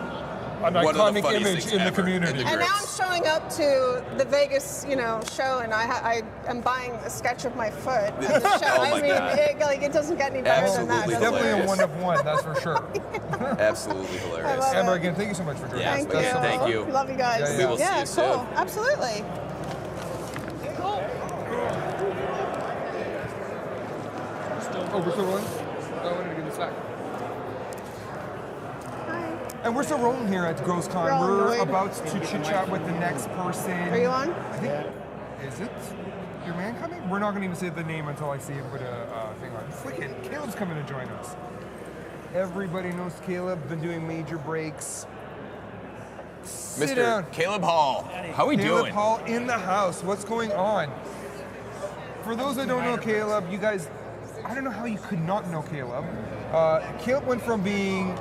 an One of the iconic funniest image things in the ever community. in the And now I'm Grits. showing up to the Vegas, show, and I am buying a sketch of my foot at the show. Oh my I mean, God. it doesn't get any better than that. Absolutely does it? Definitely a hilarious. 1 of 1, that's for sure. Absolutely hilarious. love Amber, it. again, thank you so much for joining Yeah, us. Thank Yeah, you. thank you. Love you guys. Yeah, yeah. We will see you cool. soon. Absolutely. Oh, we're still rolling? I wanted to get this back. Hi. And we're still rolling here at GrowsCon. We're We're about to chit-chat with the next person. Are you on? I think, is it your man coming? We're not going to even say the name until I see him put a thing on. Freaking Caleb's coming to join us. Everybody knows Caleb, been doing major breaks. Sit down. Mr. Caleb Hall. How we Caleb doing? Hall in the house. What's going on? For those that don't know Caleb, you guys, I don't know how you could not know Caleb. Caleb went from being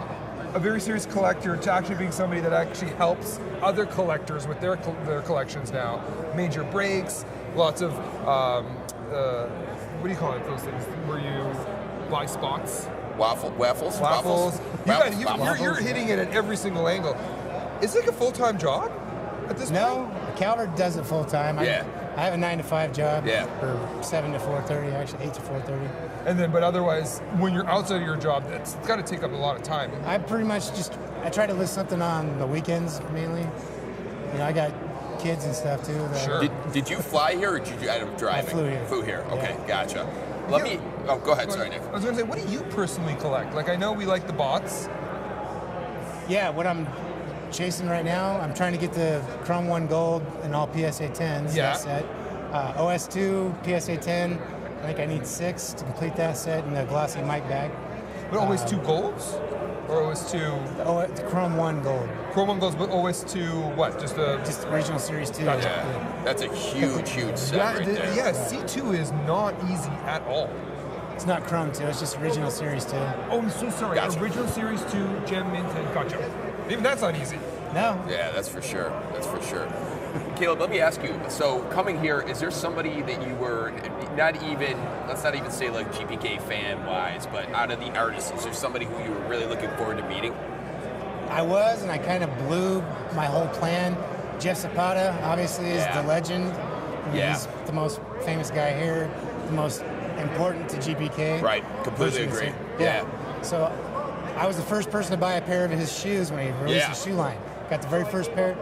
a very serious collector to actually being somebody that actually helps other collectors with their collections now. Major breaks, lots of, what do you call it, those things, where you buy spots? Waffles? You're hitting it at every single angle. Is it like a full-time job at this point? No, Calvert does it full time. Yeah. I have a 9 to 5 job. Yeah. Or 7 to 4:30, actually 8 to 4:30. And then, but otherwise, when you're outside of your job, it's got to take up a lot of time. I pretty much I try to list something on the weekends mainly. You know, I got kids and stuff too. Sure. Did you fly here or did you end up driving? Flew here. Okay, Yeah. gotcha. Go ahead. Sorry, Nick. I was going to say, what do you personally collect? Like, I know we like the bots. Yeah, what I'm chasing right now, I'm trying to get the Chrome 1 Gold and all PSA 10s. Yeah. That set. OS2, PSA 10. I think I need 6 to complete that set and the glossy mic bag. But always 2 golds? Or always 2? The Chrome 1 Gold. Chrome 1 golds, but always 2 what? Just original series 2. Gotcha. Yeah, that's a huge set right there. Yeah, C2 is not easy at all. It's not Chrome 2, it's just original series 2. Oh, I'm so sorry. Gotcha. Original Series 2, Gem Mint, and gotcha. Even that's not easy. No. Yeah, that's for sure. Caleb, let me ask you. So, coming here, is there somebody that you were let's not even say like GPK fan wise, but out of the artists, is there somebody who you were really looking forward to meeting? I was, and I kind of blew my whole plan. Jeff Zapata, obviously, is the legend. I mean, he's the most famous guy here, the most important to GPK. Right, completely agree. Yeah. So I was the first person to buy a pair of his shoes when he released his shoe line. Got the very first pair.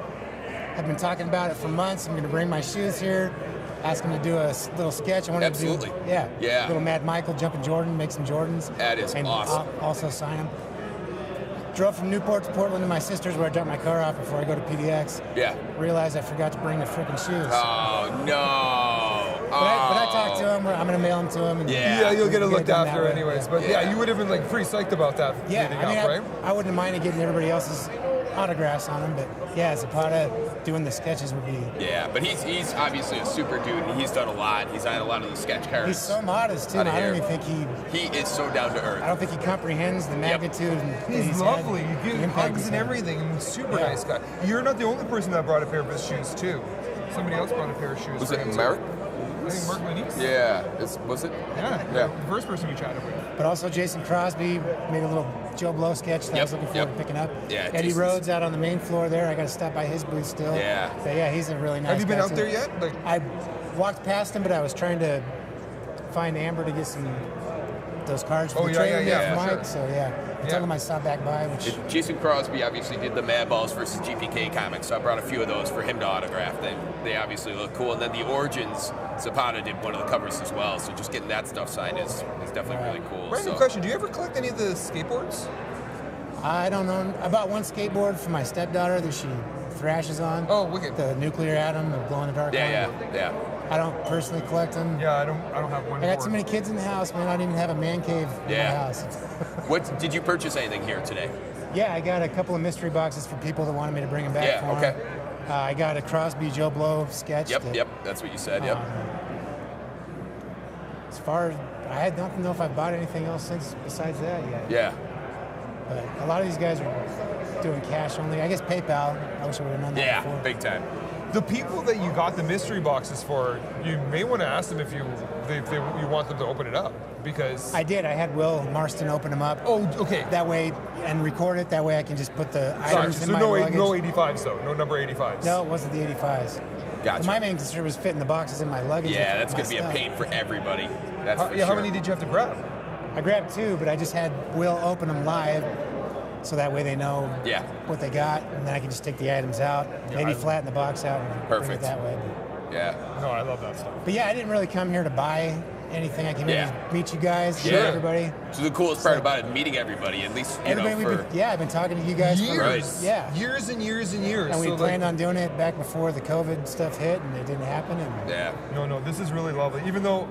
I've been talking about it for months. I'm going to bring my shoes here, ask him to do a little sketch. I wanted to do, little Mad Michael jumping Jordan, make some Jordans. That is and awesome. Also sign them. Drove from Newport to Portland to my sister's where I dropped my car off before I go to PDX. Yeah. Realized I forgot to bring the freaking shoes. Oh, no. But I talked to him. I'm going to mail them to him. And You'll get it looked after anyways. But you would have been like pretty psyched about that. Yeah, right? I wouldn't have minded getting everybody else's autographs on them, but Zapata doing the sketches would be. Yeah, but he's obviously a super dude, and he's done a lot. He's on a lot of the sketch cards. He's so modest too. I don't even think he is so down to earth. I don't think he comprehends the magnitude. He's lovely. You give hugs and everything, and super nice guy. You're not the only person that brought a pair of his shoes too. Somebody else brought a pair of shoes. Was it Mark? I think Mark Lenise. Yeah, was it? Yeah, the first person we chatted with. But also Jason Crosby made a little Joe Blow sketch that I was looking forward to picking up. Yeah, Eddie Rhodes out on the main floor there. I got to stop by his booth still. Yeah. But he's a really nice guy. Have you been out there yet? I walked past him, but I was trying to find Amber to get those cards for the trailer for Mike. Sure. So I told him I stopped back by. Jason Crosby obviously did the Mad Balls versus GPK comics, so I brought a few of those for him to autograph. They obviously look cool. And then the Origins, Zapata did one of the covers as well, so just getting that stuff signed is definitely really cool. Random question, do you ever collect any of the skateboards? I don't know. I bought one skateboard for my stepdaughter that she thrashes on. Oh, wicked. The nuclear atom, the glow in the dark one. Yeah. I don't personally collect them. Yeah, I don't have one. I got too many kids in the house, man. I don't even have a man cave in my house. What did you purchase anything here today? Yeah, I got a couple of mystery boxes for people that wanted me to bring them back for them. I got a Crosby Joe Blow sketch. Yep, that's what you said. Yep. As far as I don't know if I bought anything else besides that yet. Yeah. But a lot of these guys are doing cash only. I guess PayPal. I wish I would have known that before. Yeah, big time. The people that you got the mystery boxes for, you may want to ask them if you want them to open it up, because I did. I had Will Marston open them up. Oh, okay. That way, and record it. That way, I can just put the items in my luggage. No 85s though. No number 85s. No, it wasn't the 85s. Gotcha. But my main concern was fitting the boxes in my luggage. Yeah, that's going to be a pain for everybody. That's for sure. How many did you have to grab? I grabbed 2, but I just had Will open them live, so that way they know what they got, and then I can just take the items out, maybe flatten the box out, and bring it that way. Yeah. No, I love that stuff. But I didn't really come here to buy anything I can do to meet you guys, meet Yeah. everybody. So the coolest part about it, meeting everybody, at least, you know, Everybody, for... I've been talking to you guys for years and years and years. And we So, planned on doing it back before the COVID stuff hit, and it didn't happen. And No, this is really lovely. Even though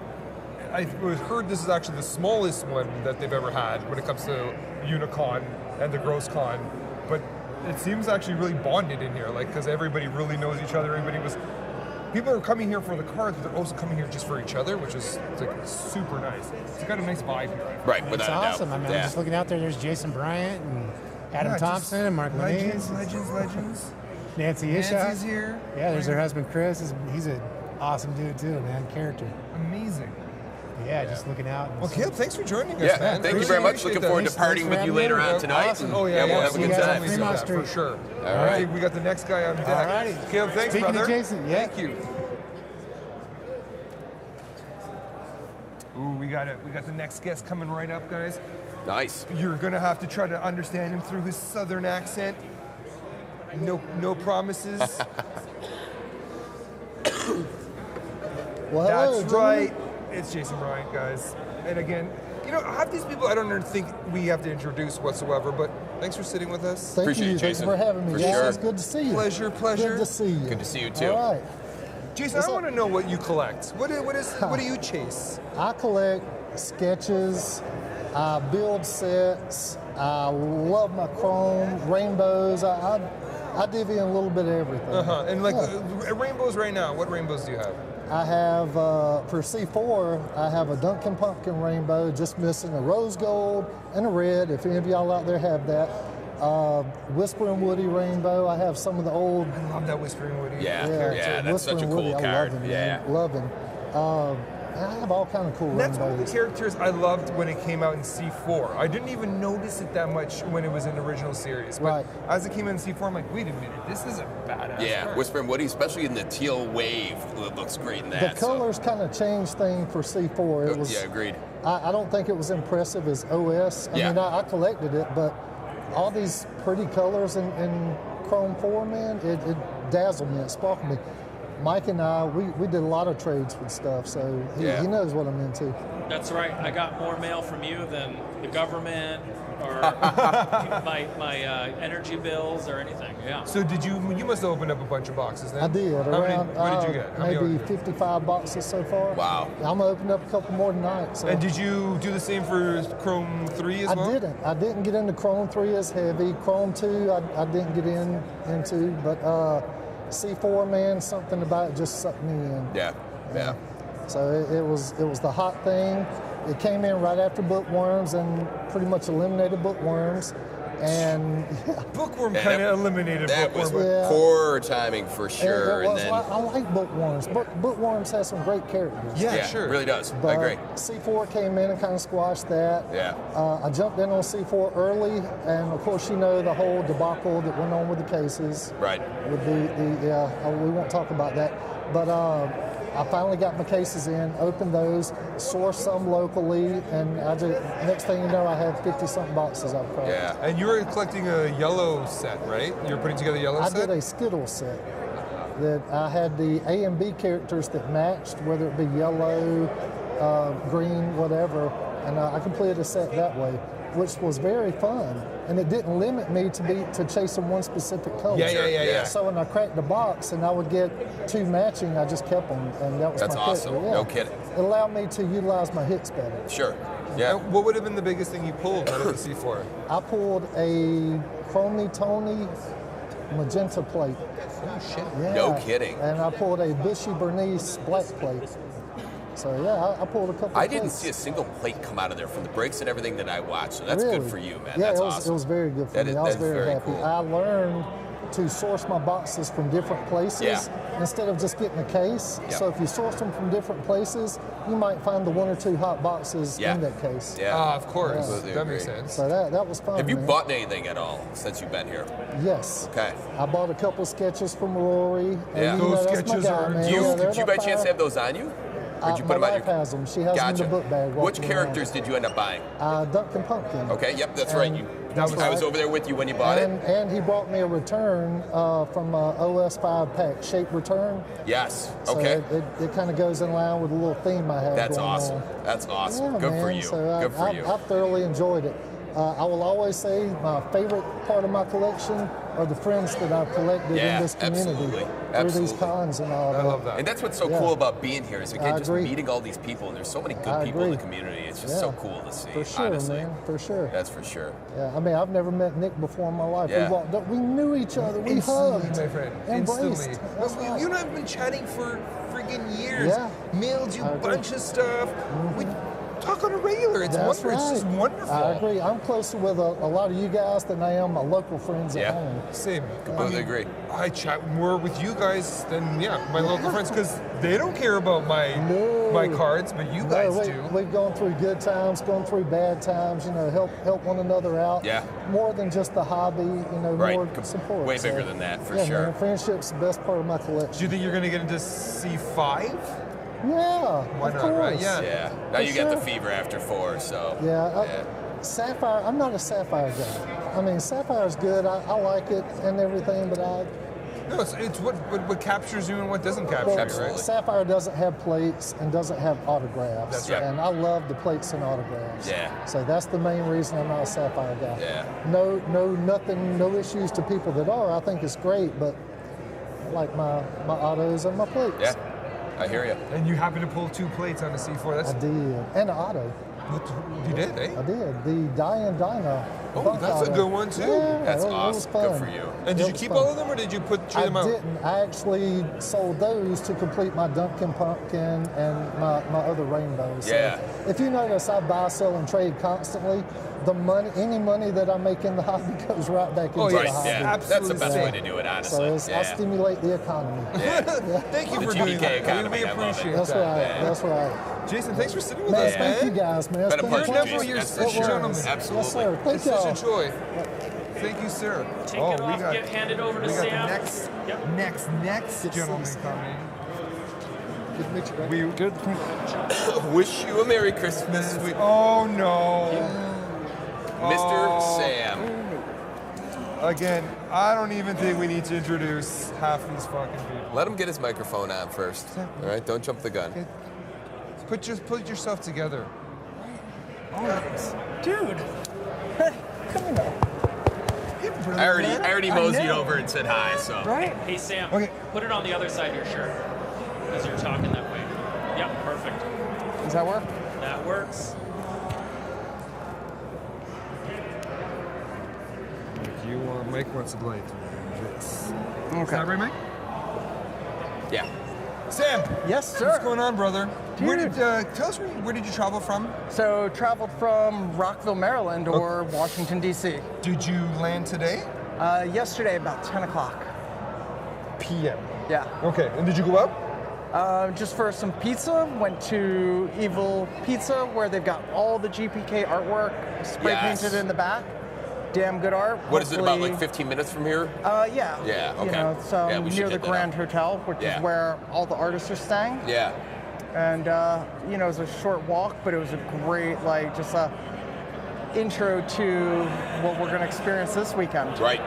I heard this is actually the smallest one that they've ever had when it comes to Unicon and the Gross Con, but it seems actually really bonded in here, like, because everybody really knows each other. People are coming here for the cards, but they're also coming here just for each other, which is like super nice. It's got a nice vibe here. Right, it's without a doubt. awesome. I mean, I'm just looking out there. There's Jason Bryant and Adam Thompson and Mark Legends. Nancy Isha. Nancy's here. Yeah, there's her husband Chris. He's an awesome dude too, man. Character. Amazing. Yeah, just looking out. Well, Caleb, thanks for joining us, Yeah, man. thank you very much. Looking forward to partying with you later on tonight. Awesome. Oh, yeah, we'll have a good time. For sure. All right. We got the next guy on deck. All righty. Caleb, thanks, Speaking brother. of Jason, Thank you. Ooh, we got the next guest coming right up, guys. Nice. You're gonna have to try to understand him through his southern accent. No promises. Well, hello, That's right. It's Jason Bryant, guys. And again, half these people I don't think we have to introduce whatsoever, but thanks for sitting with us. Thank Appreciate you. it, Thanks Jason. for having me. For guys. sure. It's good to see you. Pleasure. Good to see you. Good to see you, too. All right. Jason, I want to know what you collect. What do you chase? I collect sketches. I build sets. I love my chrome, rainbows. I divvy in a little bit of everything. And rainbows right now. What rainbows do you have? I have, for C4, I have a Dunkin' Pumpkin rainbow, just missing a rose gold and a red, if any of y'all out there have that. Whispering Woody rainbow. I have some of the old... I love that Whispering Woody. Yeah, that's such a Whispering cool Woody. card. I love him, Yeah. man. Love him. I have all kind of cool That's one of the rainbows. characters I loved when it came out in C4. I didn't even notice it that much when it was in the original series. But Right. as it came out in C4, I'm like, wait a minute, this is a badass card. Whispering Woody, especially in the teal wave, it looks great in that. The colors kind of changed things for C4. It was, agreed. I don't think it was impressive as OS. I mean, I collected it, but all these pretty colors in Chrome 4, man, it dazzled me, it sparkled me. Mike and I, we did a lot of trades with stuff, so he knows what I'm into. That's right. I got more mail from you than the government or my energy bills or anything. Yeah. So you must have opened up a bunch of boxes then? I did. What did you get? Maybe 55 boxes so far. Wow. I'm going to open up a couple more tonight. So. And did you do the same for Chrome 3 as well? I didn't get into Chrome 3 as heavy. Chrome 2 I didn't get into, but C4, man, something about it just sucked me in. Yeah. So it was the hot thing. It came in right after Bookworms and pretty much eliminated Bookworms. And Bookworm kind of eliminated That was Bookworm. poor timing for sure. I like Bookworms. Bookworms has some great characters. Yeah, sure. It really does. But I agree. C4 came in and kind of squashed that. Yeah. I jumped in on C4 early, and of course, the whole debacle that went on with the cases. Right. With we won't talk about that. But I finally got my cases in, opened those, sourced some locally, and next thing you know, I had 50-something boxes I've cracked. Yeah. And you were collecting a yellow set, right? You were putting together a yellow I set? did a Skittle set that I had the A and B characters that matched, whether it be yellow, green, whatever, and I completed a set that way, which was very fun. And it didn't limit me to chasing one specific color. Yeah. So when I cracked the box and I would get two matching, I just kept them, and that was That's my awesome. pick. Yeah. No kidding. It allowed me to utilize my hits better. Sure. Yeah. And what would have been the biggest thing you pulled out of the C4? I pulled a Chromey Tony magenta plate. Oh, shit. Yeah. No kidding. And I pulled a Bushy Bernice black plate. So yeah, I pulled a couple. I didn't plates. see a single plate come out of there from the breaks and everything that I watched. So that's Really? good for you, man. Yeah, That's it was, awesome. it was very good for me. I was that's very happy. cool. I learned to source my boxes from different places instead of just getting a case. Yeah. So if you source them from different places, you might find the one or two hot boxes in that case. Yeah. Of course. Absolutely That agree. makes sense. So that was fun. Have you man. bought anything at all since you've been here? Yes. Okay. I bought a couple sketches from Rory. Yeah. And, Those that's my sketches guy, are- man. Do you, Yeah, they're do you the by chance fire. have those on you? Or did you put My them on wife has them. She has them in the book bag. Which walking characters did you end up buying? Duck and Pumpkin. Okay, yep, that's right. I was over there with you when you bought it. And he brought me a return from OS5 pack, shape return. Yes, So okay. it kind of goes in line with a little theme I have. That's going awesome. on. That's awesome. Yeah, Good man. for you. So Good for you. I've thoroughly enjoyed it. I will always say my favorite part of my collection are the friends that I've collected in this community through these cons and all that. I love that. And that's what's so cool about being here is, again, just agree. meeting all these people. And there's so many good people in the community. It's just so cool to see, For sure, honestly. man. For sure. That's for sure. Yeah, I mean, I've never met Nick before in my life. Yeah. We walked up, we knew each other, we Instantly, hugged, my friend. embraced. Instantly. That's right. You and I have been chatting for friggin' years. Yeah. Mailed you I a agree. bunch of stuff. We talk on a regular. It's That's wonderful. It's just right. wonderful. I agree. I'm closer with a lot of you guys than I am my local friends at home. Same. Completely agree. I chat more with you guys than my local friends because they don't care about my cards, but you guys do. We've gone through good times, gone through bad times. You know, help one another out. Yeah. More than just the hobby. You know, Right. more support. Way bigger than that, for yeah, sure. Man, friendship's the best part of my collection. Do you think you're going to get into C5? Yeah. Why of not, course. right? Yeah. Yeah. Now For you get the sure. fever after 4, so. Yeah. Sapphire, I'm not a Sapphire guy. I mean, Sapphire's good. I like it and everything, but No, it's what captures you and what doesn't capture you, right? Sapphire doesn't have plates and doesn't have autographs. That's right. And I love the plates and autographs. Yeah. So that's the main reason I'm not a Sapphire guy. Yeah. No issues to people that are. I think it's great, but I like my autos and my plates. Yeah. I hear you. And you happen to pull 2 plates on a C4. That's I did. And an auto. You did, eh? I did. The Diane Dyna. Oh, bunk that's a auto. good one, too. Yeah, That's it was awesome. fun. Good for you. And did It you was keep fun. all of them, or did you trade I them out? didn't. I actually sold those to complete my Dunkin' Pumpkin and my other rainbows. Yeah. So if you notice, I buy, sell, and trade constantly. Any money that I make in the hobby goes right back into Oh, the Right, hobby. yeah. That's the Absolutely best way same. to do it, honestly. So I Yeah. stimulate the economy. Thank you The for GPK doing that. economy, We I love it. appreciate That's that. right. That's right. Jason, thanks for sitting with Man, us, thank you man. guys, man. It's Been a been a pleasure, pleasure. Jason. You're That's such for a sure. gentleman. Absolutely. Yes, sir. Thank It's such a y'all. joy. Thank you, sir. Take it off, we got, get handed over to we got the Sam. next Yep. gentleman coming. Good to meet you, man. We Good. Wish you a Merry Christmas, oh no. Mr. Sam. Again, I don't even think we need to introduce half these fucking people. Let him get his microphone on first. All right, don't jump the gun. Put yourself together. Dude. Come here. I already moseyed over and said hi, so. Right? Hey, Sam, Okay. put it on the other side of your shirt as you're talking that way. Yep, perfect. Does that work? That works. You Mike wants to blade. Is Okay. that right, Mike? Yeah. Sam, Yes, sir. what's going on, brother? Where Dude. did tell us where did you travel from? So traveled from Rockville, Maryland, or Washington D.C. Did you land today? Yesterday about 10 o'clock. PM. Yeah. Okay, and did you go out? Just for some pizza, went to Evil Pizza where they've got all the GPK artwork spray Yes. painted in the back. Damn good art. What is it, about Hopefully- like 15 minutes from here? Yeah. Yeah, You okay. know, so Yeah, we should near the hit that Grand up. Hotel, which Yeah. is where all the artists are staying. Yeah. And you know, it was a short walk, but it was a great, like, just a intro to what we're going to experience this weekend. Right.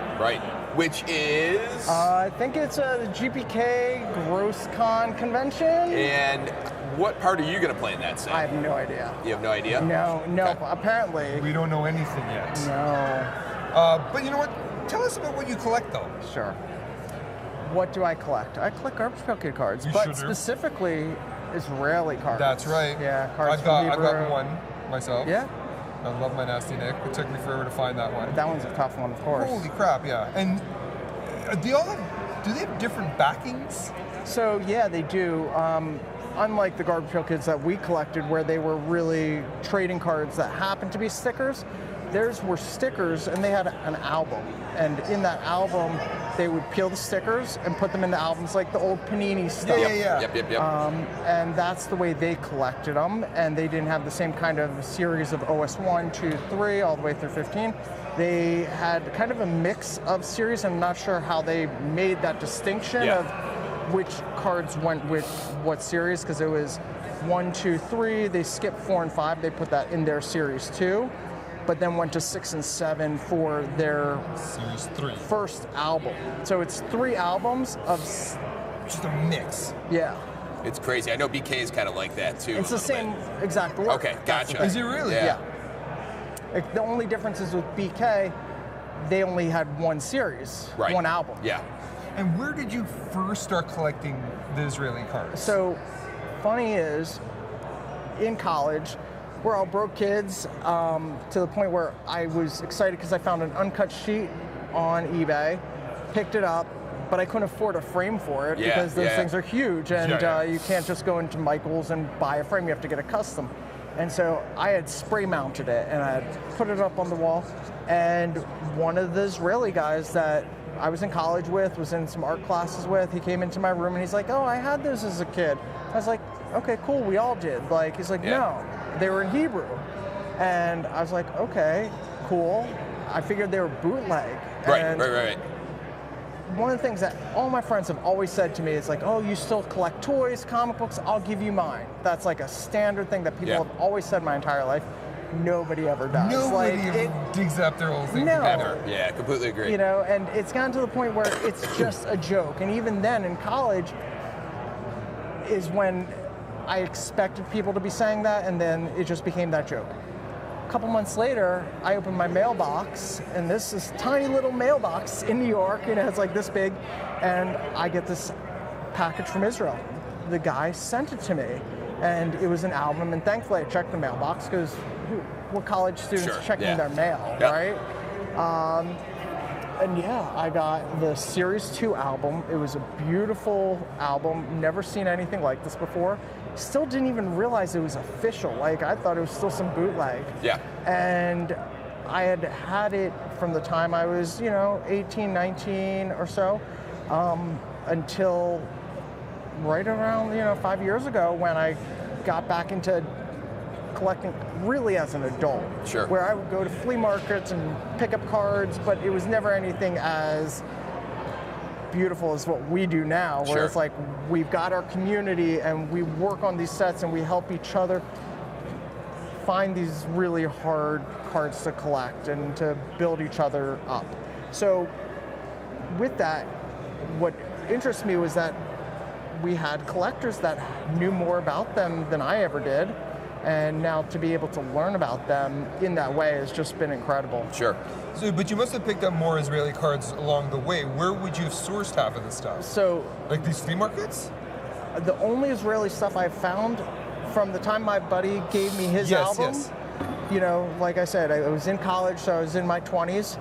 Which is. I think it's a GPK GrossCon convention. And what part are you going to play in that set? I have no idea. You have no idea? No, Okay. apparently. We don't know anything yet. No. But you know what? Tell us about what you collect, though. Sure. What do I collect? I collect garbage pail kid cards, You but sure do. specifically Israeli cards. That's right. Yeah, cards I've got from Hebrew. one myself. Yeah, I love my Nasty Nick. It took me forever to find that one. that one's a tough one, of course. Holy crap! Yeah. And do they have different backings? So yeah, they do. Unlike the garbage pail kids that we collected, where they were really trading cards that happened to be stickers, theirs were stickers, and they had an album. And in that album, they would peel the stickers and put them into albums like the old Panini stuff. Yeah. Yep. And that's the way they collected them. And they didn't have the same kind of series of OS 1, 2, 3, all the way through 15. They had kind of a mix of series. I'm not sure how they made that distinction Yeah. of which cards went with what series, because it was 1, 2, 3. They skipped 4 and 5. They put that in their series 2, but then went to 6 and 7 for their Series 3. first album. So it's 3 albums of Just a mix. yeah. It's crazy. I know BK is kind of like that too. It's the same exact work. Okay, gotcha. Is it really? Yeah. The only difference is with BK, they only had 1 series, Right. 1 album. Yeah. And where did you first start collecting the Israeli cards? So, funny is, in college, we're all broke kids, to the point where I was excited because I found an uncut sheet on eBay, picked it up, but I couldn't afford a frame for it because those things are huge, and you can't just go into Michael's and buy a frame. You have to get a custom. And so I had spray mounted it, and I had put it up on the wall. And one of the Israeli guys that I was in college with, was in some art classes with, he came into my room and he's like, "Oh, I had those as a kid." I was like, "Okay, cool, we all did." Like, he's like, "No, they were in Hebrew." And I was like, "Okay, cool." I figured they were bootleg. Right. One of the things that all my friends have always said to me is like, "Oh, you still collect toys, comic books? I'll give you mine." That's like a standard thing that people have always said my entire life. Nobody ever does. Nobody Like, digs up their old thing. No. Ever. Yeah, completely agree. you know, and it's gotten to the point where it's just a joke. And even then, in college, is when I expected people to be saying that, and then it just became that joke. A couple months later, I opened my mailbox, and this is tiny little mailbox in New York, and it's like this big, and I get this package from Israel. The guy sent it to me, and it was an album, and thankfully I checked the mailbox, because what college students checking their mail, right? And yeah, I got the Series 2 album. It was a beautiful album, never seen anything like this before. Still didn't even realize it was official. Like, I thought it was still some bootleg. Yeah. And I had it from the time I was, 18, 19 or so, until right around, 5 years ago, when I got back into collecting really as an adult. Sure. Where I would go to flea markets and pick up cards, but it was never anything as beautiful as what we do now, where it's like we've got our community and we work on these sets and we help each other find these really hard cards to collect and to build each other up. So with that, what interests me was that we had collectors that knew more about them than I ever did. And now to be able to learn about them in that way has just been incredible. Sure. So, but you must have picked up more Israeli cards along the way. Where would you have sourced half of this stuff? So, like these flea markets? The only Israeli stuff I've found from the time my buddy gave me his album, like I said, I was in college, so I was in my 20s,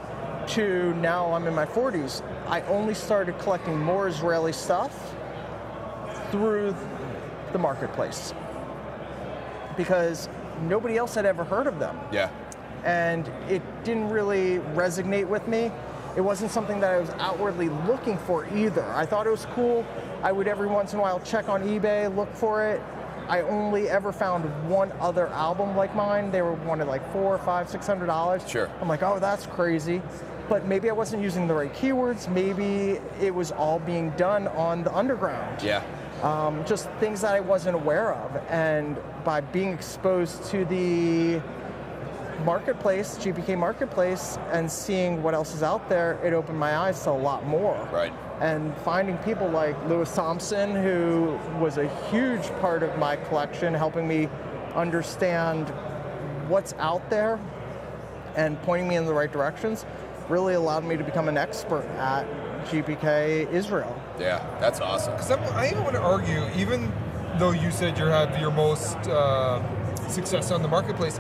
to now I'm in my 40s. I only started collecting more Israeli stuff through the marketplace, because nobody else had ever heard of them. Yeah. And it didn't really resonate with me. It wasn't something that I was outwardly looking for either. I thought it was cool. I would every once in a while check on eBay, look for it. I only ever found one other album like mine. They were wanted like $400, $500, $600. Sure. I'm like, oh, that's crazy. But maybe I wasn't using the right keywords. Maybe it was all being done on the underground. Yeah. Just things that I wasn't aware of. And by being exposed to the marketplace, GPK marketplace, and seeing what else is out there, it opened my eyes to a lot more. Right. And finding people like Thompson, who was a huge part of my collection, helping me understand what's out there and pointing me in the right directions, really allowed me to become an expert at GPK Israel. Yeah, that's awesome. Because I even want to argue, even though you said you had your most success on the marketplace,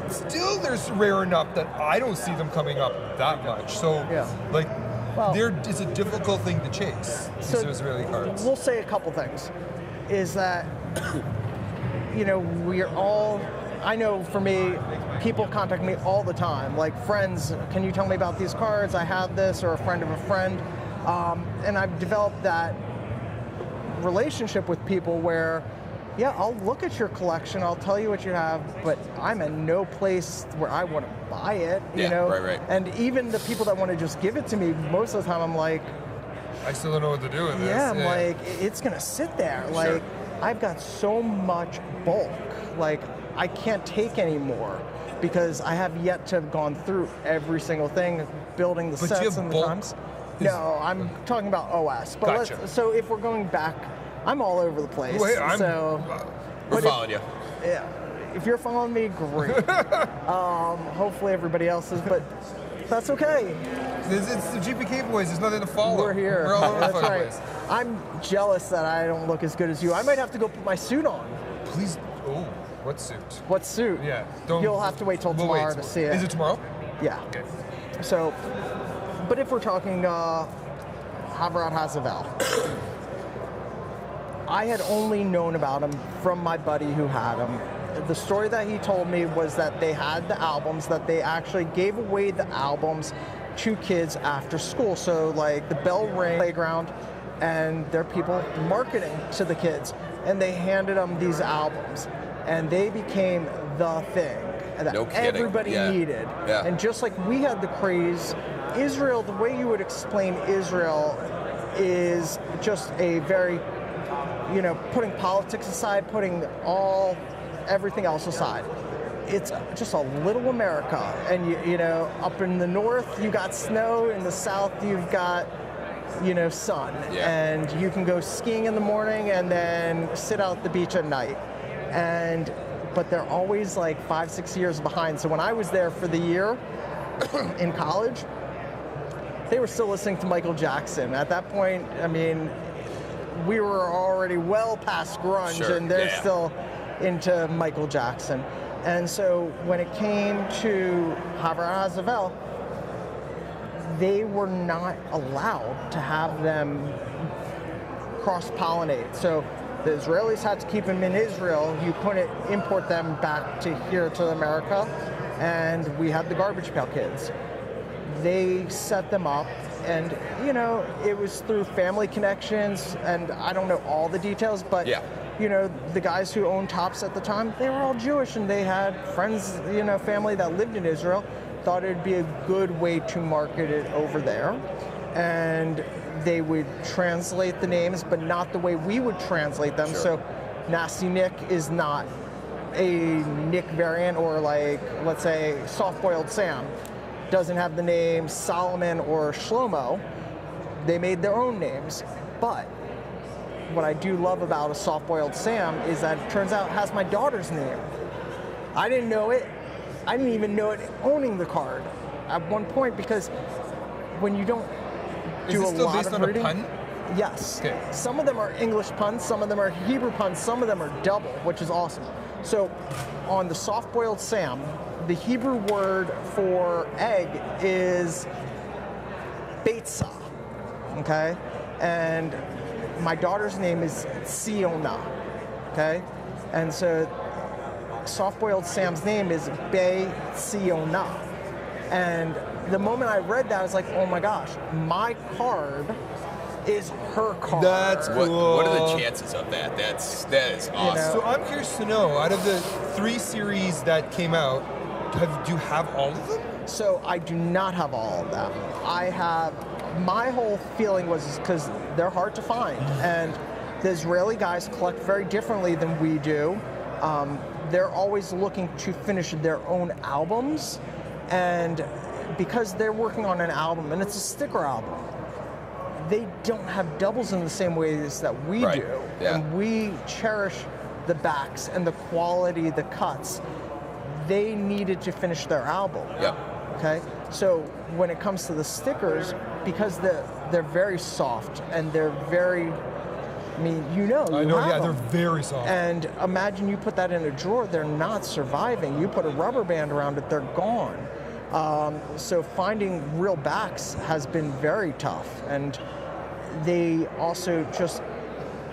still there's rare enough that I don't see them coming up that much. So, it's a difficult thing to chase, these Israeli cards. We'll say a couple things. Is that, we're all, I know for me, people contact me all the time, like friends, can you tell me about these cards? I have this, or a friend of a friend. And I've developed that relationship with people where, I'll look at your collection, I'll tell you what you have, but I'm in no place where I want to buy it, you know? Right. And even the people that want to just give it to me, most of the time I'm like, I still don't know what to do with this. Yeah, I'm like, it's gonna sit there. Like, I've got so much bulk. Like, I can't take any more because I have yet to have gone through every single thing, building the sets and the times. No, I'm talking about OS. But so if we're going back, I'm all over the place. Wait, we're following you. Yeah. If you're following me, great. Hopefully everybody else is, but that's okay. It's the GPK boys. There's nothing to follow. We're here. We're all over That's the right. place. I'm jealous that I don't look as good as you. I might have to go put my suit on. Please. Oh, what suit? What suit? Yeah. You'll have to wait till tomorrow to see it. Is it tomorrow? Yeah. Okay. So, but if we're talking Calvert Hazavel, I had only known about him from my buddy who had him. The story that he told me was that they had the albums, that they actually gave away the albums to kids after school. So like the bell ring playground, and there are people marketing to the kids, and they handed them these albums, and they became the thing that everybody needed. Yeah. And just like we had the craze, Israel, the way you would explain Israel is just a very, putting politics aside, putting everything else aside. It's just a little America. And, up in the north, you got snow. In the south, you've got, sun. Yeah. And you can go skiing in the morning and then sit out at the beach at night. But they're always like 5-6 years behind. So when I was there for the year in college, they were still listening to Michael Jackson. At that point, I mean, we were already well past grunge, and they're still into Michael Jackson. And so when it came to Calvert Hazavel, they were not allowed to have them cross-pollinate. So the Israelis had to keep them in Israel. You couldn't import them back to here to America. And we had the Garbage Pail Kids. They set them up, and it was through family connections, and I don't know all the details, but the guys who owned Tops at the time, they were all Jewish, and they had friends, family that lived in Israel, thought it'd be a good way to market it over there. And they would translate the names, but not the way we would translate them. So Nasty Nick is not a Nick variant, or like, let's say, Soft Boiled Sam doesn't have the name Solomon or Shlomo. They made their own names. But what I do love about a Soft Boiled Sam is that it turns out it has my daughter's name. I didn't know it. I didn't even know it owning the card at one point, because when you don't do a lot of reading. Is it still based on a pun? Yes. Okay. Some of them are English puns, some of them are Hebrew puns, some of them are double, which is awesome. So on the Soft Boiled Sam, the Hebrew word for egg is Beitzah, okay? And my daughter's name is Siona, okay? And so Soft Boiled Sam's name is Siona. And the moment I read that, I was like, oh my gosh, my card is her card. That's cool. What are the chances of that? That is awesome. So I'm curious to know, out of the 3 series that came out, do you have all of them? So I do not have all of them. My whole feeling was because they're hard to find, and the Israeli guys collect very differently than we do. They're always looking to finish their own albums, and because they're working on an album and it's a sticker album, they don't have doubles in the same ways that we do. Yeah. And we cherish the backs and the quality, the cuts. They needed to finish their album. Yep. Okay? So when it comes to the stickers, because they're very soft and they're very, I mean, they're very soft. And imagine you put that in a drawer, they're not surviving. You put a rubber band around it, they're gone. So finding real backs has been very tough. And they also just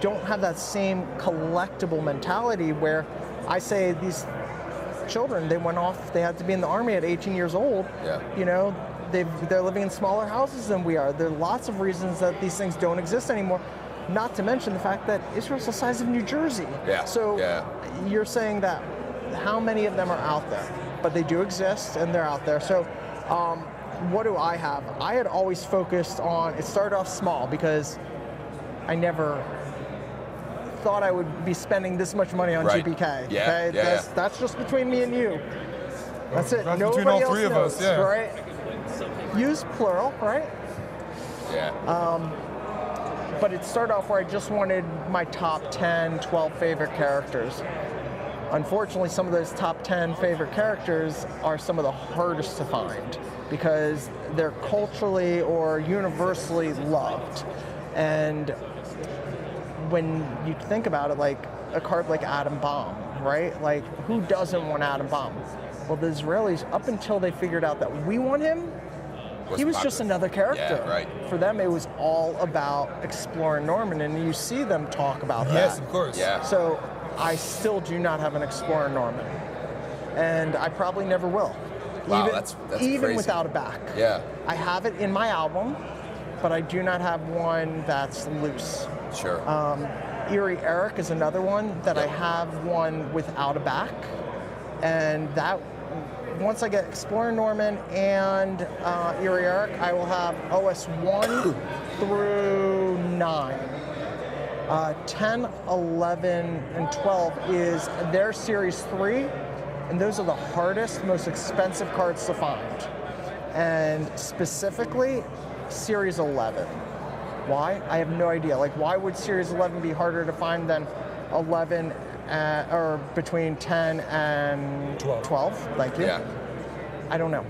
don't have that same collectible mentality where I say these children, they went off, they had to be in the army at 18 years old. Yeah. They're living in smaller houses than we are. There are lots of reasons that these things don't exist anymore. Not to mention the fact that Israel's the size of New Jersey. Yeah. So you're saying that how many of them are out there? But they do exist, and they're out there. So what do I have? I had always focused on, it started off small because I never thought I would be spending this much money on Right. GPK. Yeah, okay? yeah, That's just between me and you. That's it. That's Nobody between all else three of knows, us, yeah. right? Use plural, right? Yeah. But it started off where I just wanted my top 10, 12 favorite characters. Unfortunately, some of those top 10 favorite characters are some of the hardest to find because they're culturally or universally loved. And when you think about it, like a card like Atom Bomb, right? Like, who doesn't want Atom Bomb? Well, the Israelis, up until they figured out that we want him, he was just another character. Yeah, right. For them, it was all about exploring Norman, and you see them talk about that. Yes, of course. Yeah. So I still do not have an Explorer Norman, and I probably never will. Wow, even, that's even crazy. without a back. Yeah. I have it in my album, but I do not have one that's loose. Sure. Erie Eric is another one that I have one without a back, and that once I get Explorer Norman and Erie Eric, I will have OS 1 through 9. 10, 11, and 12 is their Series 3, and those are the hardest, most expensive cards to find. And specifically, Series 11. Why? I have no idea. Like, why would Series 11 be harder to find than 11 or between 10 and 12? Thank you. Yeah. I don't know.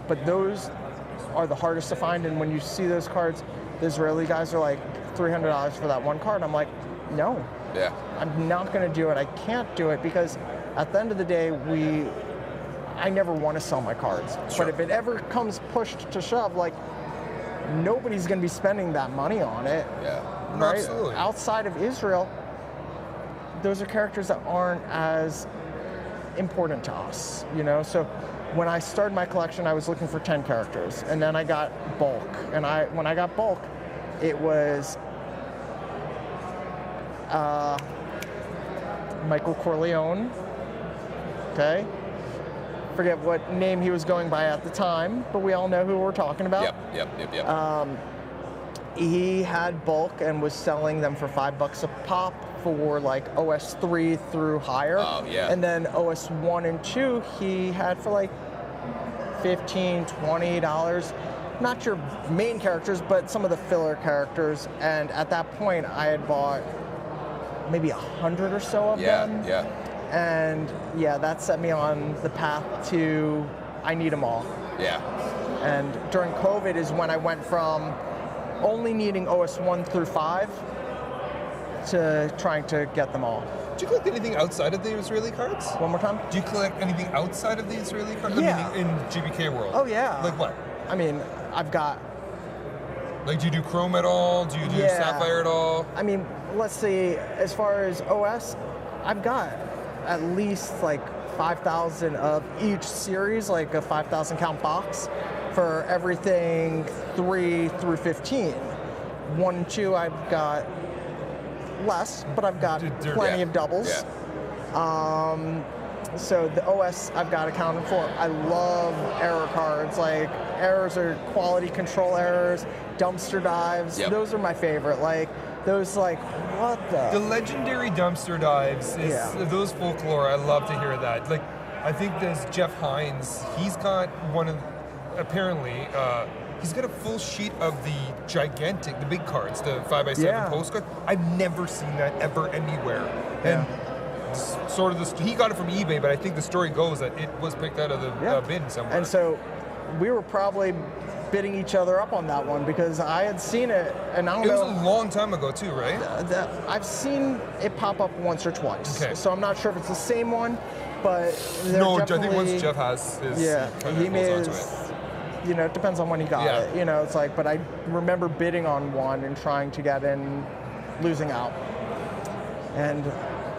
But those are the hardest to find, and when you see those cards, the Israeli guys are like $300 for that one card. I'm like, no. Yeah. I'm not going to do it. I can't do it because at the end of the day, I never want to sell my cards. Sure. But if it ever comes pushed to shove, like, nobody's going to be spending that money on it. Yeah. Right? Absolutely. Outside of Israel, those are characters that aren't as important to us, you know? So when I started my collection, I was looking for 10 characters, and then I got bulk. And when I got bulk, it was Michael Corleone, okay? Forget what name he was going by at the time, but we all know who we're talking about. Yep. He had bulk and was selling them for $5 a pop for like OS 3 through higher. Oh, yeah. And then OS 1 and 2 he had for like $15, $20. Not your main characters, but some of the filler characters. And at that point, I had bought maybe 100 or so of them. Yeah. And yeah, that set me on the path to I need them all. Yeah. And during COVID is when I went from only needing OS 1 through 5 to trying to get them all. Do you collect anything outside of the Israeli cards? One more time? Do you collect anything outside of the Israeli cards? Yeah. I mean, in GPK world? Oh, yeah. Like what? I mean, I've got... Like, do you do Chrome at all? Do you do Sapphire at all? I mean, let's see, as far as OS, I've got at least like 5,000 of each series, like a 5,000 count box for everything 3 through 15. 1 and 2, I've got less, but I've got plenty of doubles. Yeah. So the OS I've got accounted for. I love error cards. Like, errors are quality control errors, dumpster dives. Yep. Those are my favorite. Like, those, like, what the? The legendary dumpster dives, those folklore, I love to hear that. Like, I think there's Jeff Hines, he's got one of, apparently, he's got a full sheet of the big cards, the 5x7 postcard. I've never seen that ever anywhere. And sort of he got it from eBay, but I think the story goes that it was picked out of the bin somewhere. And so we were probably bidding each other up on that one because I had seen it, and I don't know. It was a long time ago too, right? I've seen it pop up once or twice. Okay. So I'm not sure if it's the same one, but no, I think once Jeff has his, he made his, you know, it depends on when he got it. You know, it's like, but I remember bidding on one and trying to get in, losing out. And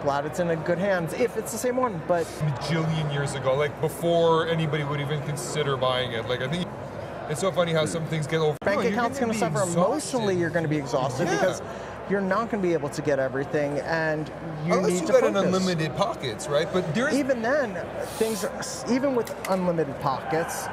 glad it's in a good hands, if it's the same one, but... A bajillion years ago, like before anybody would even consider buying it. Like, I think it's so funny how some things get over. Bank account's going to suffer emotionally, you're going to be exhausted because you're not going to be able to get everything, and you unless need you to got focus. an unlimited pockets, right? But there's even then, things are, even with unlimited pockets,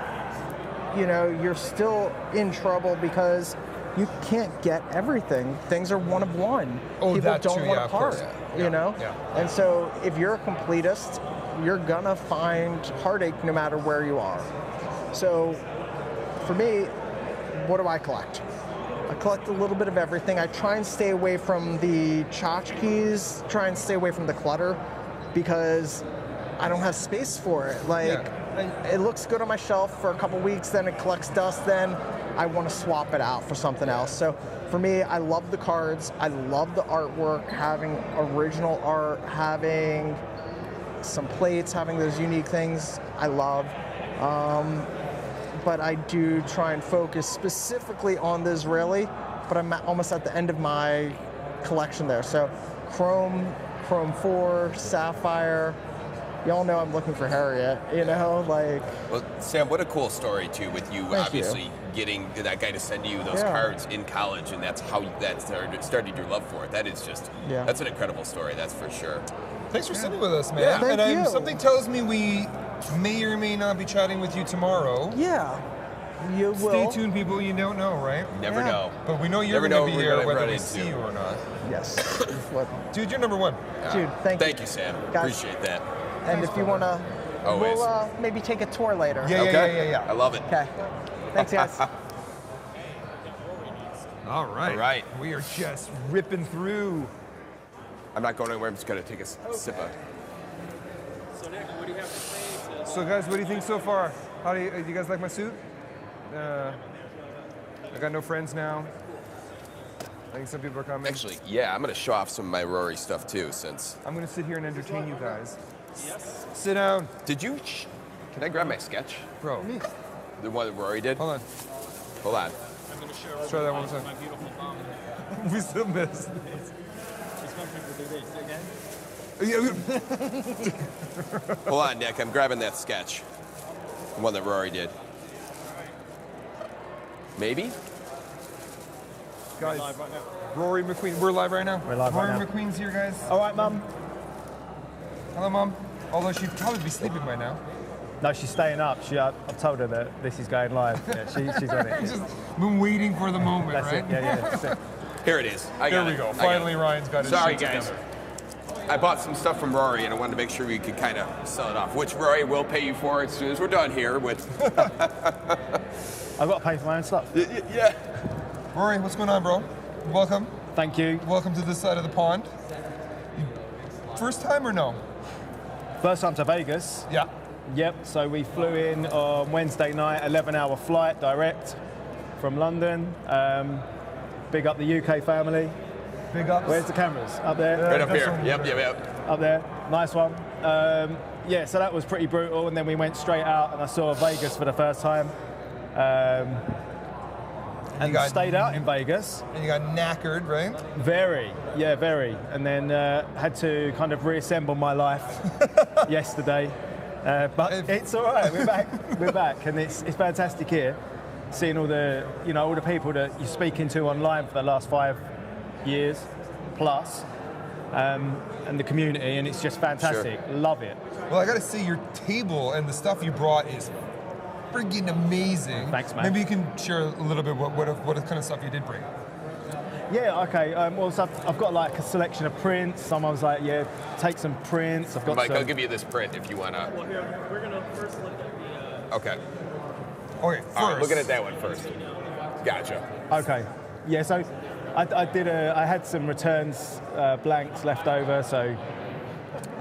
you're still in trouble because you can't get everything. Things are one of one. Oh, People that's don't true, want yeah, a of part, course. you know? Yeah. And so if you're a completist, you're gonna find heartache no matter where you are. So for me, what do I collect? I collect a little bit of everything. I try and stay away from the tchotchkes, try and stay away from the clutter because I don't have space for it. Like, it looks good on my shelf for a couple weeks, then it collects dust, then I want to swap it out for something else. So for me, I love the cards. I love the artwork, having original art, having some plates, having those unique things I love. But I do try and focus specifically on the Israeli, but I'm almost at the end of my collection there. So Chrome 4, Sapphire. Y'all know I'm looking for Harriet, like. Well, Sam, what a cool story too, with you obviously getting that guy to send you those cards in college, and that's how that started your love for it. That is just, that's an incredible story, that's for sure. Thanks for sitting with us, man. Yeah. Thank you. Something tells me we may or may not be chatting with you tomorrow. Yeah, you will. Stay tuned, people. You don't know, right? Never know. But we know you're Never going know to be who we're here gonna whether run we into. see you or not. Yes. Dude, you're number one. Dude, thank you. Thank you, Sam. Guys. Appreciate that. And if you want to, Always. we'll maybe take a tour later. Yeah. I love it. Okay. Thanks, guys. All right. All right. We are just ripping through. I'm not going anywhere. I'm just going to take a sip of. So Nick, what do you have to say to So, guys, what do you think so far? How do you guys like my suit? I got no friends now. I think some people are coming. Actually, yeah, I'm going to show off some of my Rory stuff too, since. I'm going to sit here and entertain you guys. Yes. Sit down. Did you? Can I grab my sketch? Bro. The one that Rory did? Hold on. Hold on. I'm going to share Let's try that one more time. my beautiful mom. We still missed. It's fun people do this, okay? Hold on, Nick. I'm grabbing that sketch. The one that Rory did. Maybe? Guys, Rory McQueen. We're live right now? We're live Rory right now. McQueen's here, guys. All right, Mum. Hello, Mom. Although she'd probably be sleeping by now. No, she's staying up. I've told her that this is going live. Yeah, she's on it. Just been waiting for the moment, That's right? it. Yeah, that's it. Here it is. I There got we it. go. I got Finally, it. Ryan's got his Sorry, shit guys. together. I bought some stuff from Rory, and I wanted to make sure we could kind of sell it off, which Rory will pay you for as soon as we're done here with. I've got to pay for my own stuff. Yeah. Rory, what's going on, bro? Welcome. Thank you. Welcome to this side of the pond. First time or no? First time to Vegas. Yeah. Yep. So we flew in on Wednesday night, 11-hour flight direct from London. Big up the UK family. Big ups. Where's the cameras? Up there. Right up that's here. one. Yep. Up there. Nice one. Yeah, so that was pretty brutal, and then we went straight out and I saw Vegas for the first time. And got- stayed out in Vegas. And you got knackered, right? Very. And then had to kind of reassemble my life yesterday. But it's all right, we're back. And it's fantastic here, seeing all the people that you're speaking to online for the last 5 years plus, and the community, and it's just fantastic. Sure. Love it. Well, I got to say, your table and the stuff you brought is friggin' amazing. Thanks, man. Maybe you can share a little bit what kind of stuff you did bring. Yeah, okay. Well, so I've got like a selection of prints. Someone was like, yeah, take some prints. I've got Mike, some. I'll give you this print if you want to. Well, here, we're going to first look at the... Okay. Okay, first. All right, looking at that one first. Gotcha. Okay. Yeah, so I had some returns blanks left over, so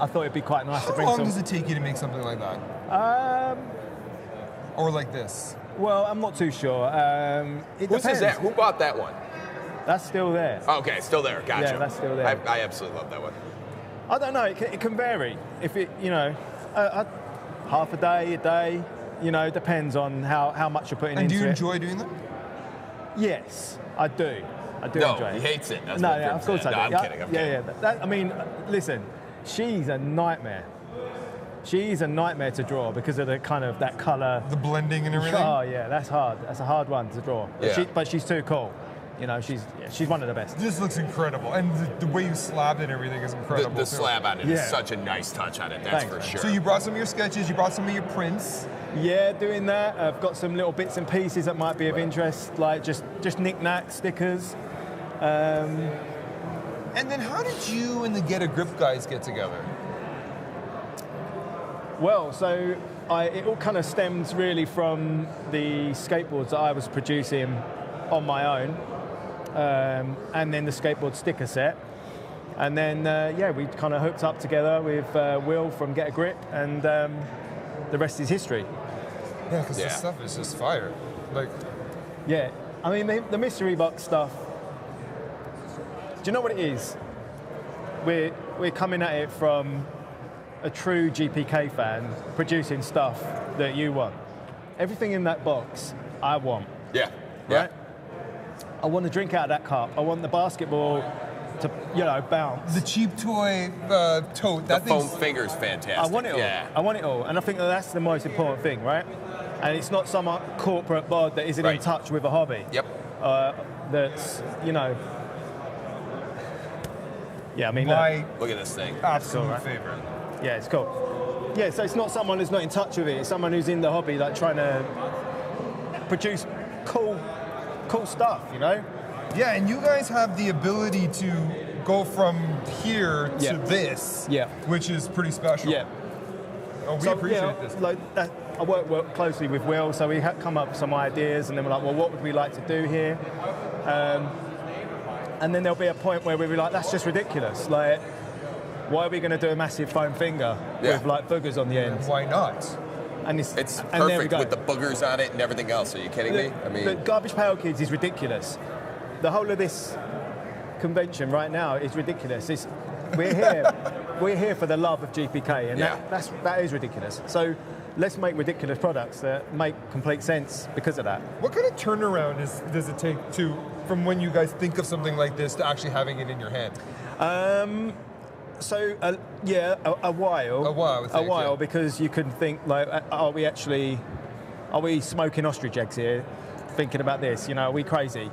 I thought it'd be quite nice to How bring long some. does it take you to make something like that? Or like this? Well, I'm not too sure. It Whose depends. is that? Who bought that one? That's still there. Okay, still there. Gotcha. Yeah, that's still there. I absolutely love that one. I don't know. It can vary. If it, half a day, depends on how much you're putting And into do you it. enjoy doing them? Yes, I do. I do No, enjoy it. he hates it. That's No, what yeah, Grim of course said. I do. No, I'm kidding. I'm kidding. Yeah. I mean, listen, she's a nightmare. She's a nightmare to draw because of the kind of that colour. The blending and everything? Oh yeah, that's hard. That's a hard one to draw. Yeah. But she's too cool. You know, she's one of the best. This looks incredible, and the way you slabbed it and everything is incredible. The slab on it is Yeah. such a nice touch on it, that's Thanks. for sure. So you brought some of your sketches, you brought some of your prints. Yeah, doing that. I've got some little bits and pieces that might be of interest, like just knick-knack stickers. And then how did you and the Get a Grip guys get together? Well, so it all kind of stems really from the skateboards that I was producing on my own, and then the skateboard sticker set. And then, we kind of hooked up together with Will from Get a Grip, and the rest is history. Yeah, because this stuff is just fire. Like, Yeah, I mean, the mystery box stuff, do you know what it is? We're coming at it from a true GPK fan producing stuff that you want. Everything in that box, I want. Yeah. Right? I want to drink out of that cup. I want the basketball to, bounce. the cheap toy tote, The that foam thing's... finger's fantastic. I want it all. Yeah. I want it all. And I think that's the most important thing, right? And it's not some corporate bod that isn't in Right. touch with a hobby. Yep. That's, Yeah, I mean, My Look at this thing. absolute Cool, right? favorite. yeah, it's cool. Yeah, so it's not someone who's not in touch with it. It's someone who's in the hobby, like trying to produce cool stuff, Yeah, and you guys have the ability to go from here Yeah. to this, Yeah. which is pretty special. Yeah. Oh, we appreciate this. Like that, I work closely with Will, so we come up with some ideas, and then we're like, well, what would we like to do here? And then there'll be a point where we'll be like, that's just ridiculous. Like, why are we going to do a massive foam finger with like boogers on the end? Why not? And It's and there we perfect go. with the boogers on it and everything else. Are you kidding me? I mean, the Garbage Pail Kids is ridiculous. The whole of this convention right now is ridiculous. We're here for the love of GPK, and that is ridiculous. So let's make ridiculous products that make complete sense because of that. What kind of turnaround does it take from when you guys think of something like this to actually having it in your hand? A while. A while, I would think, yeah. Because you can think like, are we smoking ostrich eggs here, thinking about this? Are we crazy?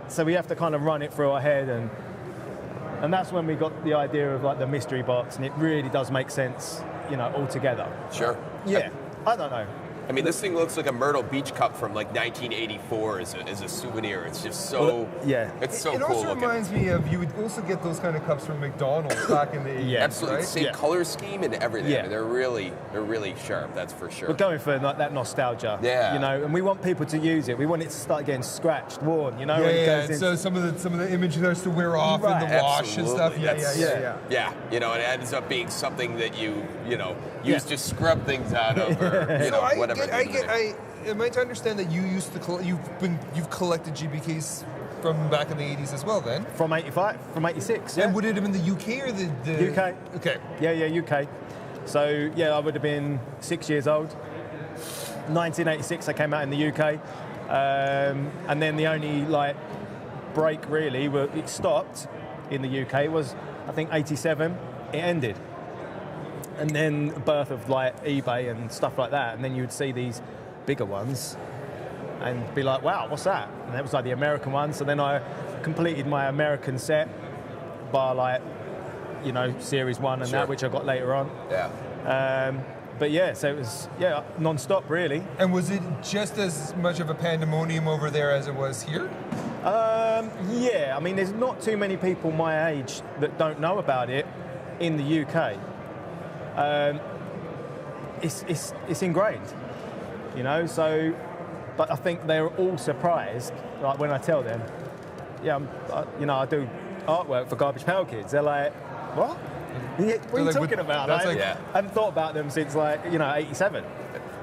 So we have to kind of run it through our head, and that's when we got the idea of like the mystery box, and it really does make sense, all together. sure. Yeah, I don't know. I mean, this thing looks like a Myrtle Beach cup from like 1984 as a souvenir. It's just so, it's so it cool also looking. reminds me of, you would also get those kind of cups from McDonald's back in the 80s, Absolutely, right? same color scheme and everything. Yeah. I mean, they're really sharp. That's for sure. We're going for like that nostalgia, Yeah. and we want people to use it. We want it to start getting scratched, worn, when it Yeah, goes in. so some of the image starts to wear off in the wash and stuff. Absolutely. Yeah. And it ends up being something that you use to scrub things out of, or whatever. Am I to understand that you used to you've collected GPKs from back in the 80s as well, then? From 85, from 86, yeah. And would it have been the UK or the UK. Okay. Yeah, UK. So, I would have been 6 years old. 1986, I came out in the UK. And then the only, break, really, where it stopped in the UK was, I think, 87. It ended. And then the birth of, eBay and stuff like that. And then you would see these bigger ones and be like, wow, what's that? And that was, the American one. So then I completed my American set by, Series 1 and that, which I got later on. Yeah. So it was, non-stop, really. And was it just as much of a pandemonium over there as it was here? I mean, there's not too many people my age that don't know about it in the UK. It's ingrained, so, but I think they're all surprised, when I tell them, I do artwork for Garbage Pail Kids. They're like, what? What are you talking about? I haven't thought about them since 87.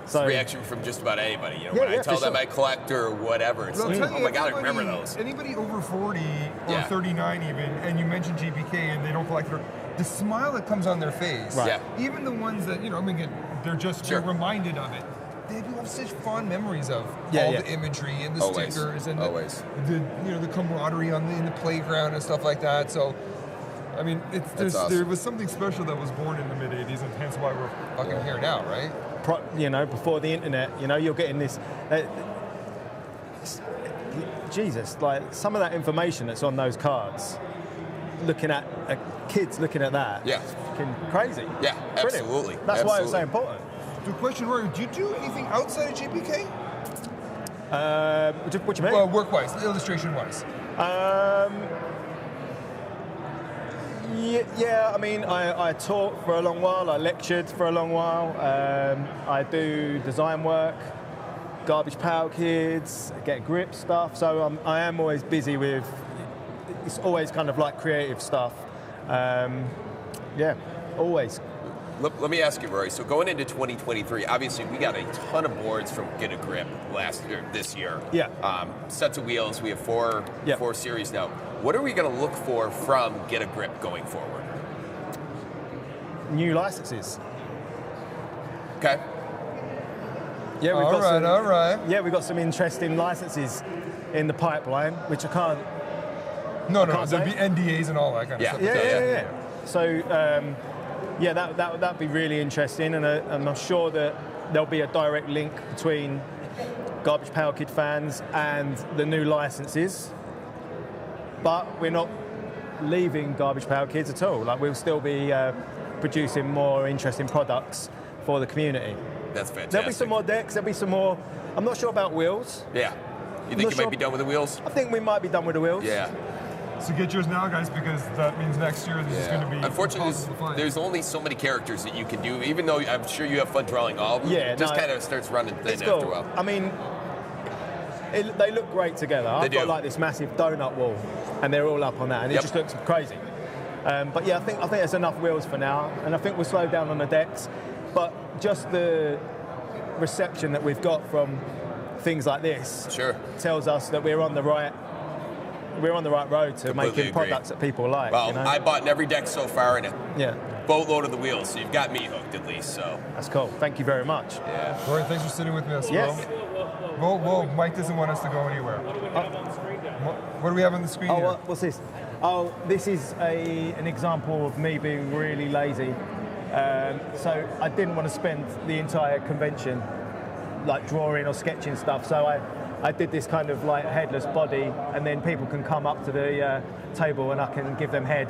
So reaction from just about anybody. When I tell them I collect or whatever, it's like, oh my God, I remember those. Anybody over 40 or 39 even, and you mention GPK and they don't collect the smile that comes on their face. Right. Yeah. Even the ones that, they're just they're reminded of it. They do have such fond memories of all the imagery and the stickers and the camaraderie in the playground and stuff like that. So, I mean, awesome. There was something special that was born in the mid '80s, and hence why we're fucking here now, right? Before the internet, you're getting this. Jesus, like some of that information that's on those cards, looking at kids looking at that, Yeah. it's fucking crazy. Yeah, Brilliant. absolutely. That's why it's so Absolutely. important. So question, Rory, do you do anything outside of GPK? What do you mean? Well, work-wise, illustration-wise. Yeah, I mean, I taught for a long while, I lectured for a long while, I do design work, garbage pail kids, get grip stuff, so I am always busy with, it's always kind of like creative stuff. Yeah, always. Let me ask you, Rory. So going into 2023, obviously we got a ton of boards from Get a Grip this year. Yeah. Sets of wheels. We have four series now. What are we going to look for from Get a Grip going forward? New licenses. Okay. Yeah, we've All got right. Yeah, we've got some interesting licenses in the pipeline, which I can't. No, can't there'd say. be NDAs and all that kind of stuff. Yeah. So, yeah, that'd be really interesting, and I'm sure that there'll be a direct link between Garbage Pail Kid fans and the new licenses. But we're not leaving Garbage Pail Kids at all. Like, we'll still be producing more interesting products for the community. That's fantastic. There'll be some more decks. There'll be some more. I'm not sure about wheels. Yeah. You think you might be done with the wheels? I think we might be done with the wheels. Yeah. So get yours now, guys, because that means next year this is going to be Unfortunately, impossible to find. there's only so many characters that you can do, even though I'm sure you have fun drawing all of them. Yeah, it just no, kind of starts running thin It's after a cool. while. I mean, they look great together. I've got do. like this massive donut wall, and they're all up on that, and it just looks crazy. But yeah, I think there's enough wheels for now, and I think we'll slow down on the decks. But just the reception that we've got from things like this tells us that we're on the right road to Completely making agree. products that people like. Well, you know? I bought in every deck so far, and yeah, boatload of the wheels, so you've got me hooked at least. So that's cool. Thank you very much. Yeah. Rory, thanks for sitting with me as Yes. well. Whoa, Mike doesn't want us to go anywhere. What do we have on the screen here? What's this? Oh, this is an example of me being really lazy. So I didn't want to spend the entire convention like drawing or sketching stuff. So I did this kind of like headless body, and then people can come up to the table and I can give them head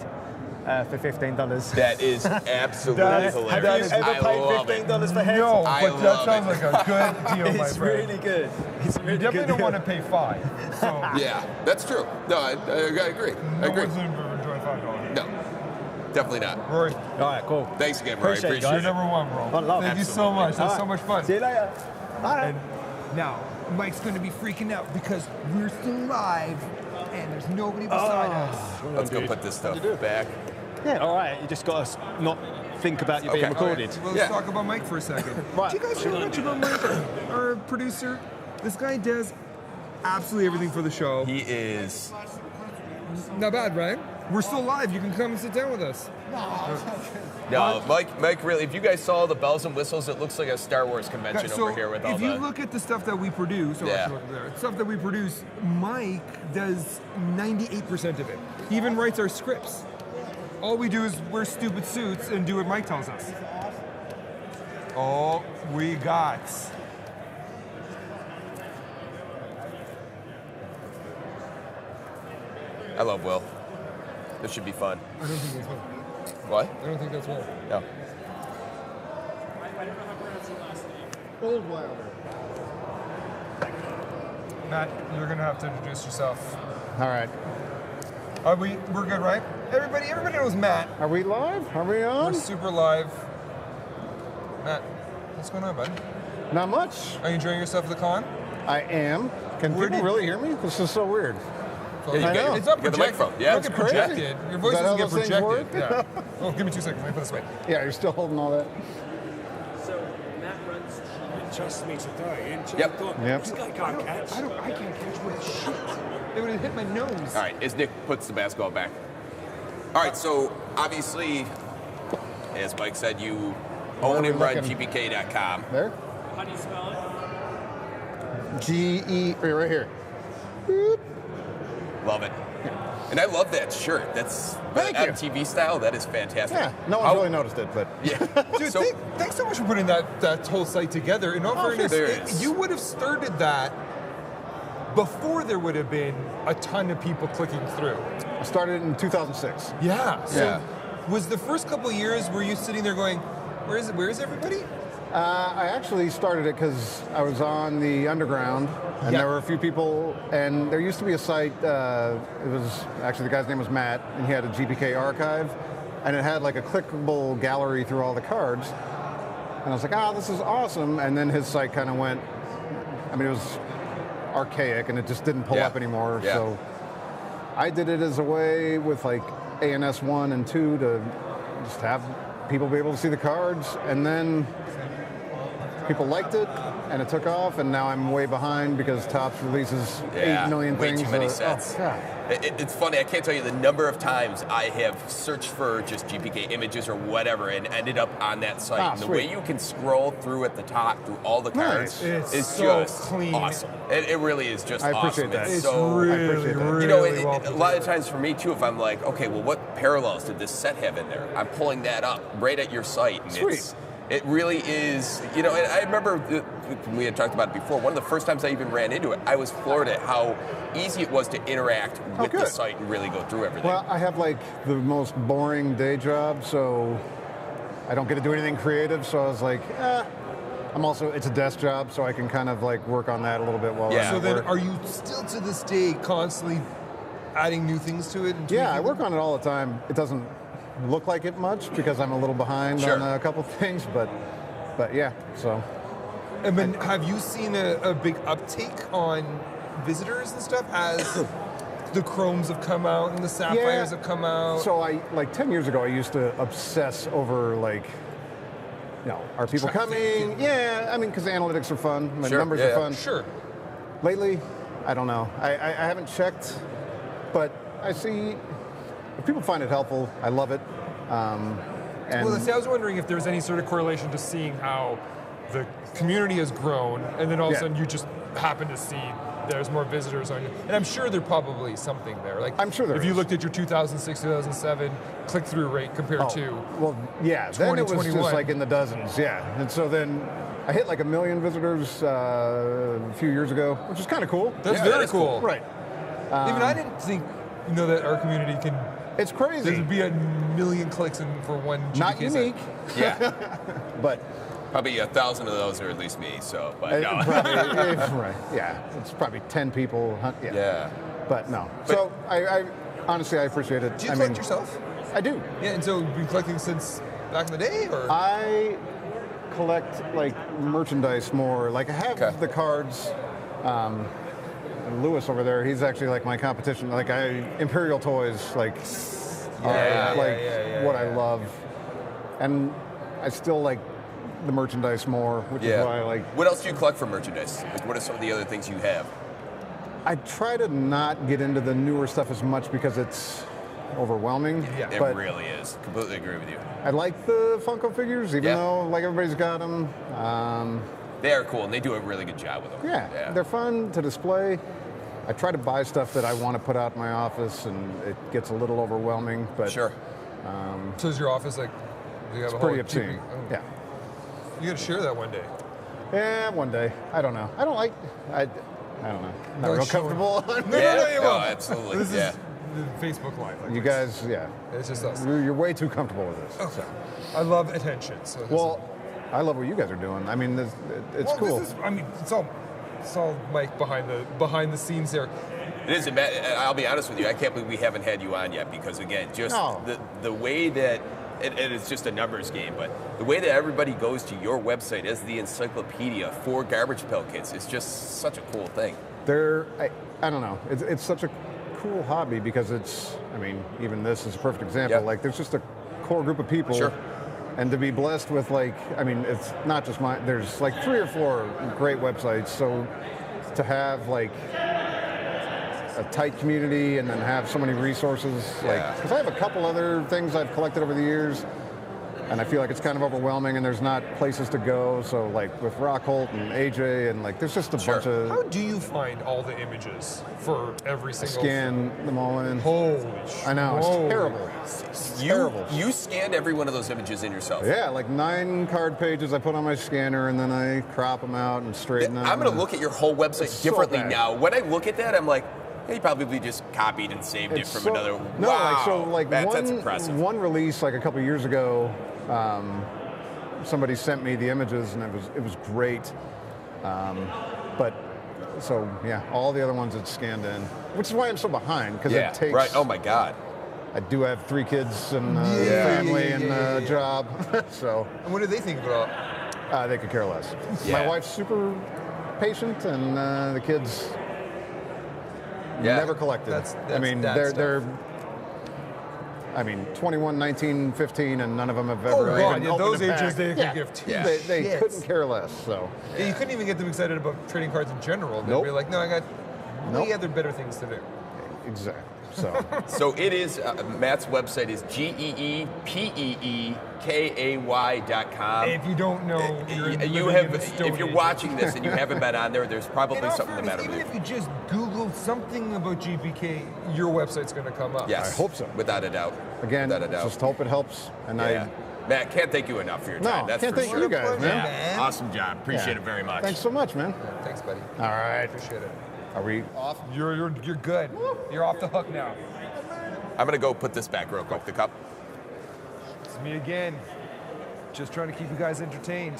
for $15. That is absolutely hilarious. Have you ever paid $15 for head? No, but that sounds like a good deal, my It's friend. really good. It's really You definitely good don't deal. want to pay $5. So Yeah, that's true. No, I agree. I no agree. one's going to enjoy $5. No, definitely not. Rory, All right, cool. Thanks again, Rory. Appreciate it, Appreciate you're it. number one, bro. I love Thank it. you so much. That was so much fun. See you later. Bye. And now, Mike's going to be freaking out because we're still live and there's nobody beside us. Let's go put this stuff back. Yeah, all right. You just got to not think about you being Okay. recorded. Well, let's talk about Mike for a second. Right. Do you guys know much about Mike, our producer? This guy does absolutely everything for the show. He is. Not bad, right? We're still live. You can come and sit down with us. No, Mike really, if you guys saw the bells and whistles, it looks like a Star Wars convention So over here with all if the... you look at the stuff that we produce, stuff that we produce, Mike does 98% of it. He even writes our scripts. All we do is wear stupid suits and do what Mike tells us. All we got. I love Will. This should be fun. I don't think that's Will. What? I don't think that's Will. No. Old Wilder. Matt, you're gonna have to introduce yourself. All right. We're good, right? Everybody knows Matt. Are we live? Are we We're on? super live. Matt, what's going on, bud? Not much. Are you enjoying yourself at the con? I am. Can Where people did- really hear me? This is so weird. Yeah, you I know. got, It's not you got the projected. microphone. Yeah, It's it's projected. Your voice Is that doesn't how get those things projected. work? Yeah. Oh, give me 2 seconds. Let me put this way. Yeah, you're still holding all that. So Matt runs. Trust me today. Yep. Yep. This guy can't catch. I can't catch with shit. It would have hit my nose. All right, as Nick puts the basketball back. All right, so obviously, as Mike said, you own and run GPK.com. There. How do you spell it? G-E, right here. Love it. And I love that shirt. That's Thank you. MTV style. That is fantastic. Yeah, no one's really noticed it, but Yeah. Dude, So, thanks so much for putting that whole site together. In all fairness, there is. you would have started that before there would have been a ton of people clicking through. I started in 2006. Yeah. So was the first couple of years, were you sitting there going, where is everybody? I actually started it because I was on the underground, and there were a few people, and there used to be a site, it was, actually the guy's name was Matt, and he had a GPK archive, and it had like a clickable gallery through all the cards. And I was like, this is awesome. And then his site kind of went, I mean, it was archaic, and it just didn't pull up anymore. Yeah. So I did it as a way with like ANS 1 and 2 to just have people be able to see the cards, and then people liked it, and it took off, and now I'm way behind because Topps releases 8 million things. Way too many sets. It's funny, I can't tell you the number of times I have searched for just GPK images or whatever and ended up on that site. And the way you can scroll through at the top through all the cards is so just clean. Awesome. It really is just I awesome. appreciate that. It's so, really, you know, well a lot of times for me too, if I'm like, okay, well, what parallels did this set have in there? I'm pulling that up right at your site, and it really is, you know, and I remember we had talked about it before, one of the first times I even ran into it, I was floored at how easy it was to interact with the site and really go through everything. Well, I have like the most boring day job, so I don't get to do anything creative, so I was like, I'm also, it's a desk job, so I can kind of like work on that a little bit while I So then work. are you still to this day constantly adding new things to it? And Yeah, I work on it all the time. It doesn't look like it much because I'm a little behind on a couple things, but yeah, so. And then have you seen a big uptake on visitors and stuff as the chromes have come out and the sapphires have come out? So like 10 years ago, I used to obsess over like, you know, are people coming? Yeah, I mean, because the analytics are fun, the numbers are fun. Sure. Lately, I don't know. I haven't checked, but I see if people find it helpful, I love it. And Well, see, I was wondering if there's any sort of correlation to seeing how the community has grown, and then all of a sudden you just happen to see there's more visitors on you. And I'm sure there's probably something there. Like I'm sure there if you looked at your 2006, 2007 click-through rate compared to then it was 2021. just like in the dozens, And so then I hit like 1 million visitors a few years ago, which is kind of cool. That's very cool. Right. Even I didn't think, that our community can. It's crazy. There'd be 1 million clicks for one GPK Not unique. Yeah. But probably 1,000 of those are at least me, so, but no. Probably, right, yeah. It's probably 10 people. Yeah. But no. So I honestly, I appreciate it. Do you collect yourself? I do. Yeah, and so you've been collecting since back in the day, or? I collect like merchandise more. Like I have the cards. Lewis over there, he's actually like my competition. Like Imperial Toys, like what I love, and I still like the merchandise more, which is why I like. What else do you collect for merchandise? Like, what are some of the other things you have? I try to not get into the newer stuff as much because it's overwhelming. Yeah, it really is. Completely agree with you. I like the Funko figures, even though like everybody's got them. They are cool, and they do a really good job with them. Yeah, they're fun to display. I try to buy stuff that I want to put out in my office, and it gets a little overwhelming. But sure. So is your office like? You have It's pretty obscene. Yeah. You got to share that one day. Yeah, one day. I don't know. I don't know. Not real comfortable. No, absolutely. This is Facebook Live. Like you guys, it's just us. You're way too comfortable with this. Okay. I love attention. So I love what you guys are doing. I mean, it's cool. It's all Mike behind the scenes there. It is. I'll be honest with you. I can't believe we haven't had you on yet because, again, just the way that it's just a numbers game, but the way that everybody goes to your website as the encyclopedia for Garbage Pail Kits is just such a cool thing. I don't know. It's such a cool hobby because even this is a perfect example. Yep. Like, there's just a core group of people. Sure. And to be blessed with it's not just mine. There's like 3 or 4 great websites. So to have like a tight community and then have so many resources, because I have a couple other things I've collected over the years, and I feel like it's kind of overwhelming, and there's not places to go. So like with Rockholt and AJ, and like there's just a bunch of. How do you find all the images for every single? Scan them all in. Holy I know, it's terrible. Terrible. You scanned every one of those images in yourself. Yeah, like 9 card pages I put on my scanner, and then I crop them out and straighten them. I'm going to look at your whole website It's so differently bad. now. When I look at that, I'm like, he probably just copied and saved it from another. No, wow, that's one, impressive. one release like a couple years ago, somebody sent me the images, and it was great. But so yeah, all the other ones it's scanned in, which is why I'm so behind, because it takes. Right. Oh my God. I do have 3 kids and family and a job, so. And what do they think about? They could care less. Yeah. My wife's super patient, and the kids never collected. I mean, they're 21, 19, 15, and none of them have ever. God, even those opened a ages pack. they could give two. They couldn't care less. So You couldn't even get them excited about trading cards in general. They'd Nope. be like, no, I got Nope. other better things to do. exactly. So So it is, Matt's website is GEEPEEKAY.com. If you don't know, you're You living have, in the Stone if you're Ages. watching this and you haven't been on there, there's probably In all something the fairness, matter even with if you just Google something about GPK, your website's going to come up. Yes, I hope so. Without a doubt. again, Without a doubt. just hope it helps. And Matt, can't thank you enough for your No, time. That's can't for thank sure. you guys, Pleasure, man. man. Awesome job. Appreciate it very much. Thanks so much, man. Thanks, buddy. All right. Appreciate it. Are we off? You're good. You're off the hook now. I'm going to go put this back real quick, the cup. It's me again. Just trying to keep you guys entertained.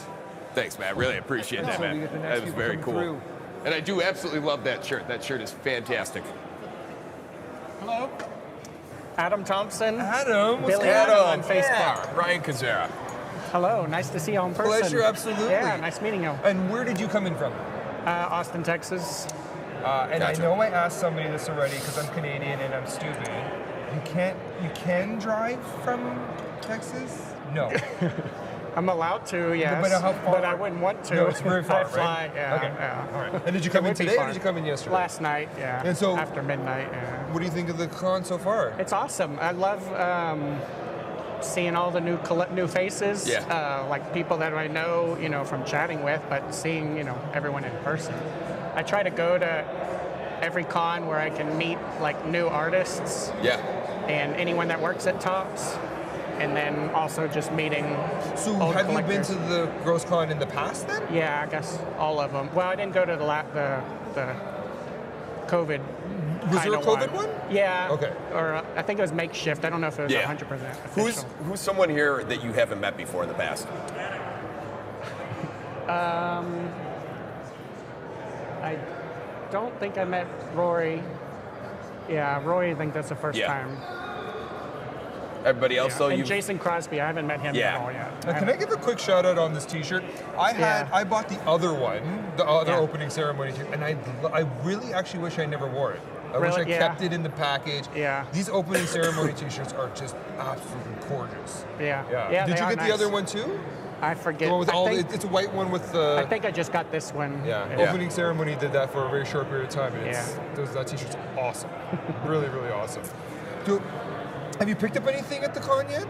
Thanks, man. Really appreciate that, So we man. get the next That was people very coming cool. through. And I do absolutely love that shirt. That shirt is fantastic. Hello. Adam Thompson. Adam, what's Billy going Adam on? on Facebook. Yeah, Ryan Kazera. Hello, nice to see you in person. Pleasure, absolutely. Yeah, nice meeting you. And where did you come in from? Austin, Texas. And Gotcha. I know I asked somebody this already because I'm Canadian and I'm stupid. You can drive from Texas? No. I'm allowed to, yes. But how far? But I wouldn't want to. No, it's very far, I fly, right? yeah. Okay. Yeah. All right. And did you come in It would be today or far. did you come in yesterday? Last night, yeah. And so- after midnight, yeah. What do you think of the con so far? It's awesome. I love seeing all the new faces. Yeah. Like people that I know, from chatting with, but seeing, everyone in person. I try to go to every con where I can meet like new artists Yeah. and anyone that works at Tops, and then also just meeting. So old have you been collectors. to the Gross Con in the past then? Yeah, I guess all of them. Well, I didn't go to the COVID. Was there a kinda COVID one? Yeah. Okay. Or I think it was makeshift. I don't know if it was Yeah. 100% official. Who's someone here that you haven't met before in the past? I don't think I met Rory. Yeah, Rory, I think that's the first Yeah. time. Everybody else, though, And you. Jason Crosby, I haven't met him Yeah. at all yet. Now, can I give a quick shout out on this T-shirt? I bought the other one, the other Yeah. opening ceremony T-shirt, and I really actually wish I never wore it. I wish I Really? Yeah. kept it in the package. Yeah. These opening ceremony T-shirts are just absolutely gorgeous. Yeah. Yeah. Did they you are get nice. the other one too? I forget. The one with I all think, it's a white one with the. I think I just got this one. Yeah. Opening ceremony did that for a very short period of time, and that T-shirt's awesome. Really, really awesome. Have you picked up anything at the con yet?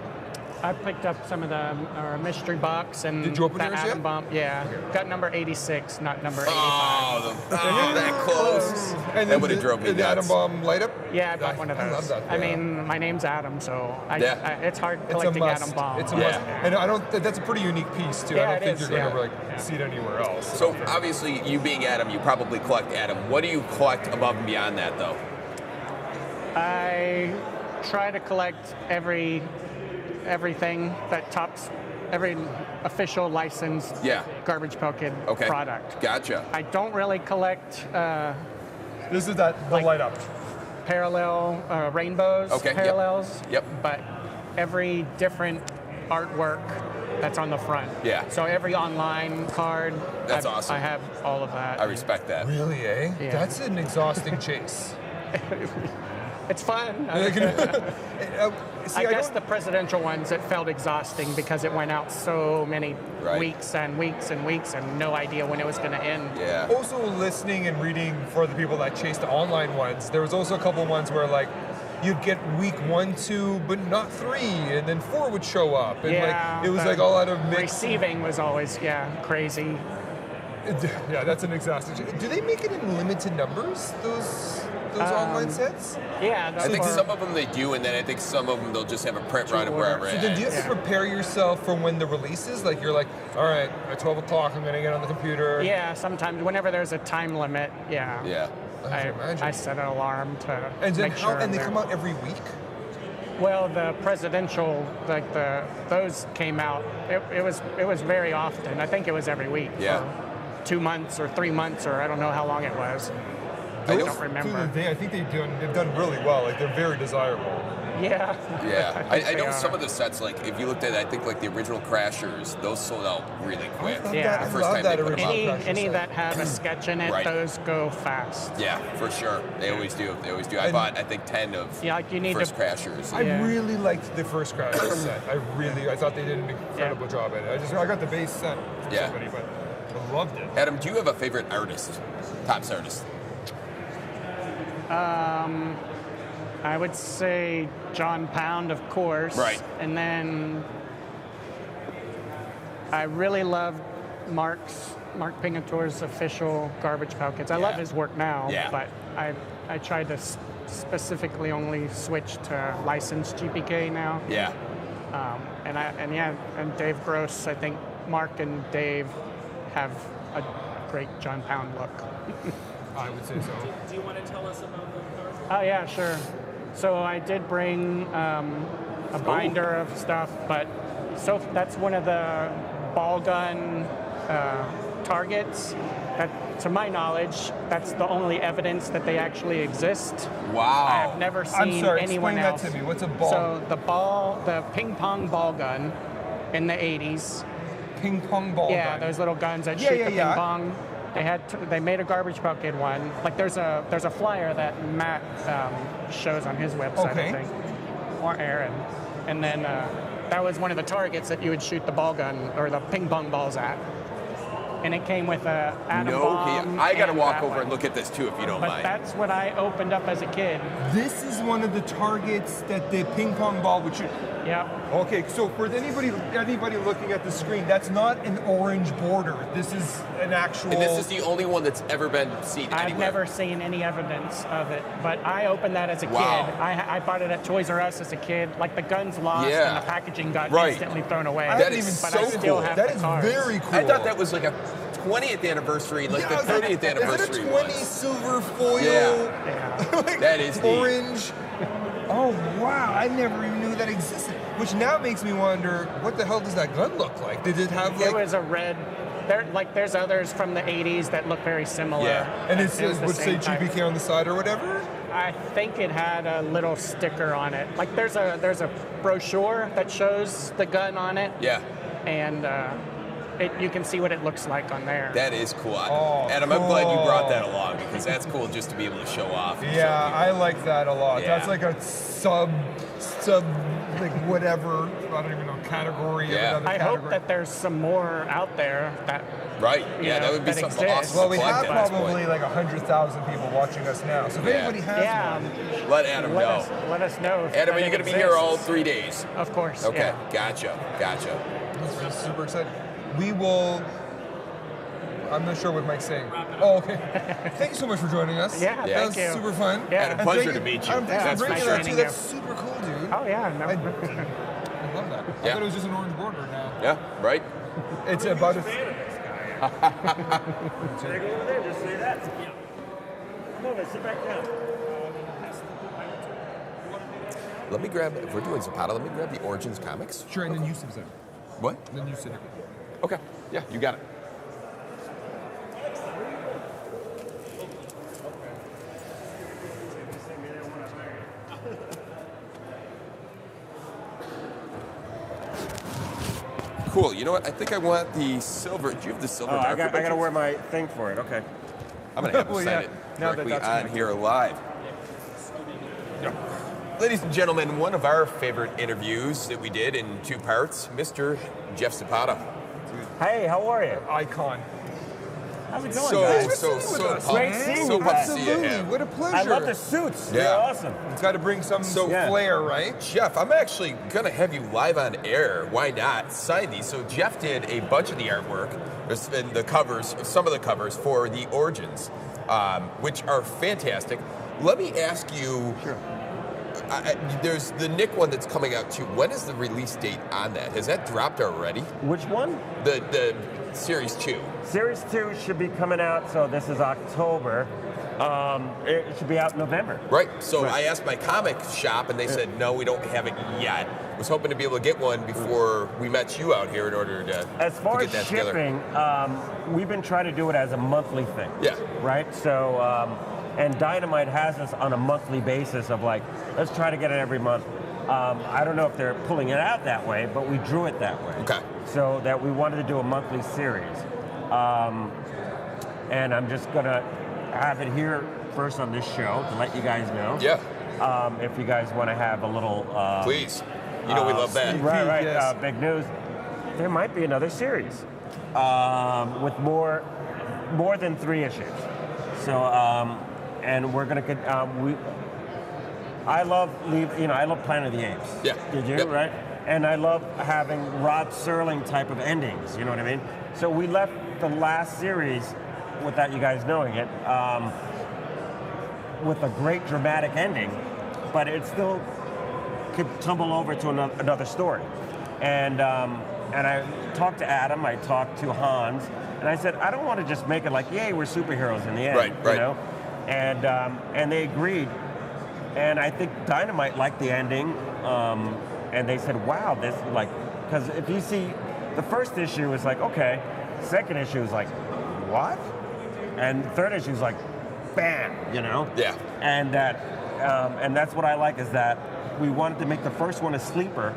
I picked up some of the mystery box and Did you open the yours Atom yet? Bomb. Yeah, got number 86, not number 85. Oh, that close. And That would have drove me the Atom nuts. Bomb light up? Yeah, I bought one of those. I love that. I mean, my name's Adam, so it's hard It's a collecting must. Atom Bomb. It's a must. And I don't. That's a pretty unique piece too. I Yeah, don't it think is, you're gonna yeah. see it anywhere else. So obviously, you being Adam, you probably collect Adam. What do you collect above and beyond that, though? I try to collect everything that Tops, every official licensed Garbage Pail Kid product. Gotcha. I don't really collect. This is the light up. Parallel rainbows, parallels. Yep. But every different artwork that's on the front. Yeah. So every online card. That's awesome. I have all of that. I respect that. Really, eh? Yeah. That's an exhausting chase. It's fun. I guess the presidential ones, it felt exhausting because it went out so many weeks and weeks and weeks and no idea when it was going to end. Yeah. Also, listening and reading for the people that chased the online ones, there was also a couple ones where like you'd get week 1, 2, but not 3, and then 4 would show up, and Yeah, like it was the like all out of mix. Receiving was always crazy. Yeah, that's an exhausting. Do they make it in limited numbers? Those online sets? Yeah, I think some of them they do, and then I think some of them they'll just have a print run of wherever. So then do you have to prepare yourself for when the release is? Like you're like, all right, at 12 o'clock I'm going to get on the computer. Yeah, sometimes whenever there's a time limit, Yeah. I set an alarm to And then make sure. and they come out every week? Well, the presidential, those came out. It was very often. I think it was every week. Yeah. For 2 months or 3 months or I don't know how long it was. I don't remember. I think they've done really well. Like they're very desirable. Yeah. Yeah. I know some of the sets, like if you looked at it, I think like the original Crashers, those sold out really quick. Yeah. The first time they put them out. Any that have a sketch in it, Right. those go fast. Yeah, for sure. They always do. They always do. I bought, I think, 10 of first Crashers. I really liked the first Crashers set. I thought they did an incredible job at it. I got the base set from somebody, but I loved it. Adam, do you have a favorite artist? Tops artist? I would say John Pound, of course. Right. And then I really love Mark Pingator's official Garbage Pail Kids. I love his work now, but I tried to specifically only switch to licensed GPK now. Yeah. And Dave Gross. I think Mark and Dave have a great John Pound look. I would say so. Do you want to tell us about the card? Oh yeah, sure. So I did bring a binder of stuff, but that's one of the ball gun targets. That, to my knowledge, that's the only evidence that they actually exist. Wow. I have never seen anyone explain else. that to me. What's a ball? So the ping pong ball gun in the 80s. Ping pong ball gun? Yeah, those little guns that shoot the ping pong. They made a Garbage Pail Kid one. Like there's a flyer that Matt shows on his website, I think, or Aaron, and then that was one of the targets that you would shoot the ball gun or the ping pong balls at. And it came with a atom bomb. I got to walk over and look at this too, if you don't mind. But that's what I opened up as a kid. This is one of the targets that the ping pong ball would shoot. Yeah. Okay, so for anybody looking at the screen, that's not an orange border. This is an actual. And this is the only one that's ever been seen anywhere. I've never seen any evidence of it, but I opened that as a kid. I bought it at Toys R Us as a kid. Like the gun's lost and the packaging got instantly thrown away. That is so cool. That is very cool. I thought that was like a 20th anniversary, like the 30th anniversary. Is it a 20 silver foil? Yeah. Like that is orange. Oh wow! I never even knew that existed. Which now makes me wonder, what the hell does that gun look like? Did it have like? It was a red. There's others from the 80s that look very similar. Yeah. And it would say GPK on the side or whatever. I think it had a little sticker on it. Like there's a brochure that shows the gun on it. Yeah. And you can see what it looks like on there. That is cool. Adam, I'm glad you brought that along because that's cool just to be able to show off. Yeah, I like that a lot. Yeah. That's like a sub like whatever, I don't even know, category of another I category. hope that there's some more out there that that would be something exists. awesome. Well, we to have collect at this probably point. like 100,000 people watching us now. So if anybody has one, let Adam know. Let us know. Adam, are you going to be here all 3 days? Of course. Okay, yeah. gotcha. That's super exciting. We will. I'm not sure what Mike's saying. Oh, okay. Thank you so much for joining us. Yeah, that was thank you. super fun. Yeah. And a pleasure to meet you. Thanks That's for for bringing sure. that too. That's super cool, dude. Oh yeah, I love that. I thought it was just an orange border now. Yeah, right. It's about a. Take it over there, just say that. Yeah. Come over, sit back down. Let me grab, if we're doing Zapata, let me grab the Origins comics. Sure, and then you sit there. What? And then you sit here. Okay, yeah, you got it. Cool. You know what? I think I want the silver. Do you have the silver? I got to wear my thing for it. Okay. I'm gonna have to sign it Now that directly that's on here live. Ladies and gentlemen, one of our favorite interviews that we did in 2 parts, Mr. Jeff Zapata. Hey, how are you? Icon. How's it going, guys? Great seeing you you guys. Absolutely, what a pleasure. I love the suits. Yeah. They're awesome. It's got to bring some flair, right? Jeff, I'm actually going to have you live on air. Why not? Sign these. So Jeff did a bunch of the artwork, and the covers, some of the covers for the Origins, which are fantastic. Let me ask you, there's the Nick one that's coming out too. When is the release date on that? Has that dropped already? Which one? The Series 2. Series 2 should be coming out, so this is October. It should be out in November. Right. So I asked my comic shop, and they said, no, we don't have it yet. I was hoping to be able to get one before we met you out here in order to As far to as get that shipping, we've been trying to do it as a monthly thing. Yeah. Right? So, and Dynamite has us on a monthly basis of like, let's try to get it every month. I don't know if they're pulling it out that way, but we drew it that way. Okay. So that we wanted to do a monthly series. And I'm just going to have it here first on this show to let you guys know. Yeah. If you guys want to have a little... Please. You know we love that. Right. Yes. Big news. There might be another series with more than 3 issues. So, and we're going to... I love Planet of the Apes. Yeah. Did you? Yep. Right? And I love having Rod Serling type of endings. You know what I mean? So we left the last series, without you guys knowing it, with a great dramatic ending, but it still could tumble over to another story. And I talked to Adam, I talked to Hans, and I said, I don't want to just make it like, yay, we're superheroes in the end. Right. You know? And they agreed. And I think Dynamite liked the ending, and they said, wow, this, like, because if you see, the first issue is like, okay, second issue is like, what? And third issue is like, bam, you know? Yeah. And that's what I like, is that we wanted to make the first one a sleeper,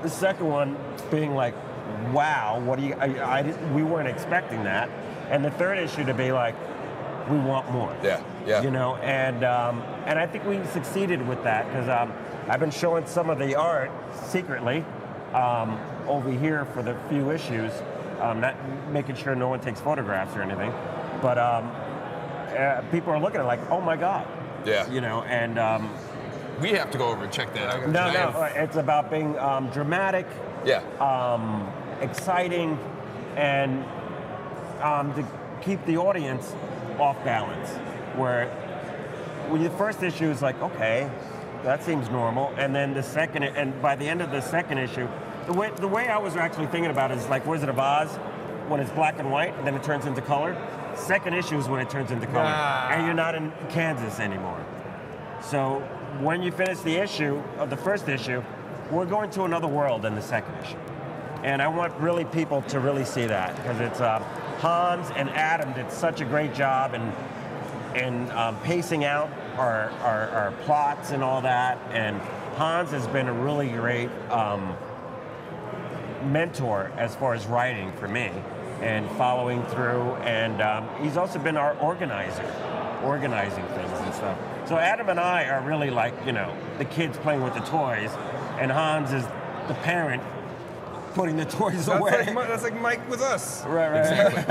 the second one being like, wow, what do you, we weren't expecting that, and the third issue to be like, we want more. Yeah. You know, and I think we succeeded with that, because I've been showing some of the art secretly over here for the few issues, not making sure no one takes photographs or anything, but people are looking at it like, oh my God. Yeah. You know, and we have to go over and check that out. no, it's about being dramatic, exciting, and to keep the audience off balance. Where the first issue is like, okay, that seems normal, and then the second, and by the end of the second issue, the way I was actually thinking about it is like Wizard of Oz, when it's black and white, and then it turns into color. Second issue is when it turns into color, and you're not in Kansas anymore. So when you finish the issue of the first issue, we're going to another world in the second issue, and I want really people to really see that, because it's Hans and Adam did such a great job and pacing out our plots and all that, and Hans has been a really great mentor as far as writing for me and following through, and he's also been our organizing things and stuff. So Adam and I are really like, you know, the kids playing with the toys, and Hans is the parent putting the toys away. That's like Mike with us. Right. Exactly.